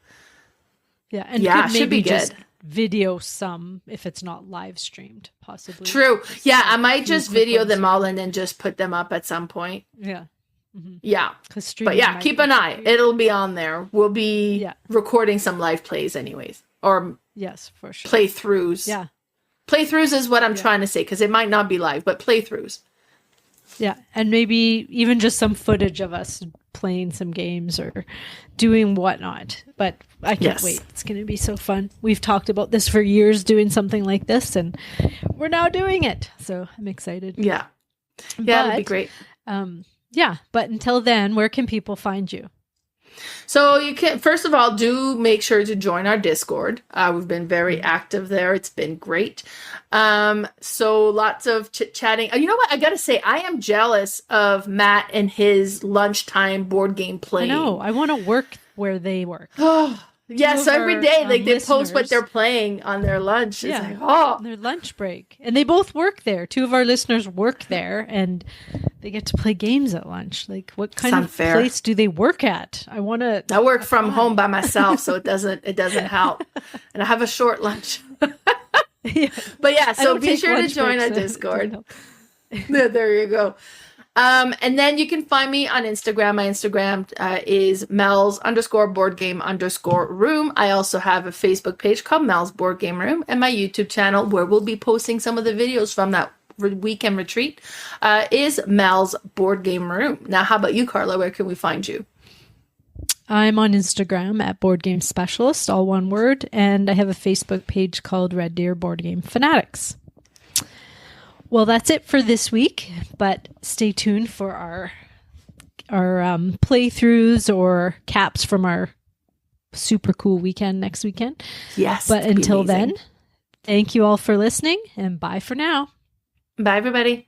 and could maybe just video some if it's not live streamed, possibly. True. Yeah, I might just video them all and then just put them up at some point. Yeah. Yeah. But yeah, keep an eye. It'll be on there. We'll be recording some live plays anyways. Or yes, for sure. Playthroughs. Yeah. Playthroughs is what I'm trying to say, because it might not be live, but playthroughs. Yeah, and maybe even just some footage of us playing some games or doing whatnot. But I can't wait. It's going to be so fun. We've talked about this for years, doing something like this, and we're now doing it. So I'm excited. Yeah. Yeah, that'd be great. But until then, where can people find you? So you can, first of all, do make sure to join our Discord. We've been very active there. It's been great. So lots of chit-chatting. You know what? I got to say, I am jealous of Matt and his lunchtime board game playing. I know. I want to work where they work. Yes, every day they post what they're playing on their lunch. It's like, their lunch break. And they both work there. 2 of our listeners work there and they get to play games at lunch. Like, what kind of place do they work at? I work from home by myself, so it doesn't help. And I have a short lunch. But yeah, so be sure to join our Discord. There you go. And then you can find me on Instagram. My Instagram is Mel's_boardgame_room. I also have a Facebook page called Mel's Board Game Room, and my YouTube channel, where we'll be posting some of the videos from that weekend retreat, is Mel's Board Game Room. Now, how about you, Carla? Where can we find you? I'm on Instagram at boardgamespecialist, all one word, and I have a Facebook page called Red Deer Board Game Fanatics. Well, that's it for this week, but stay tuned for our playthroughs or caps from our super cool weekend next weekend. Yes. But until then, thank you all for listening, and bye for now. Bye, everybody.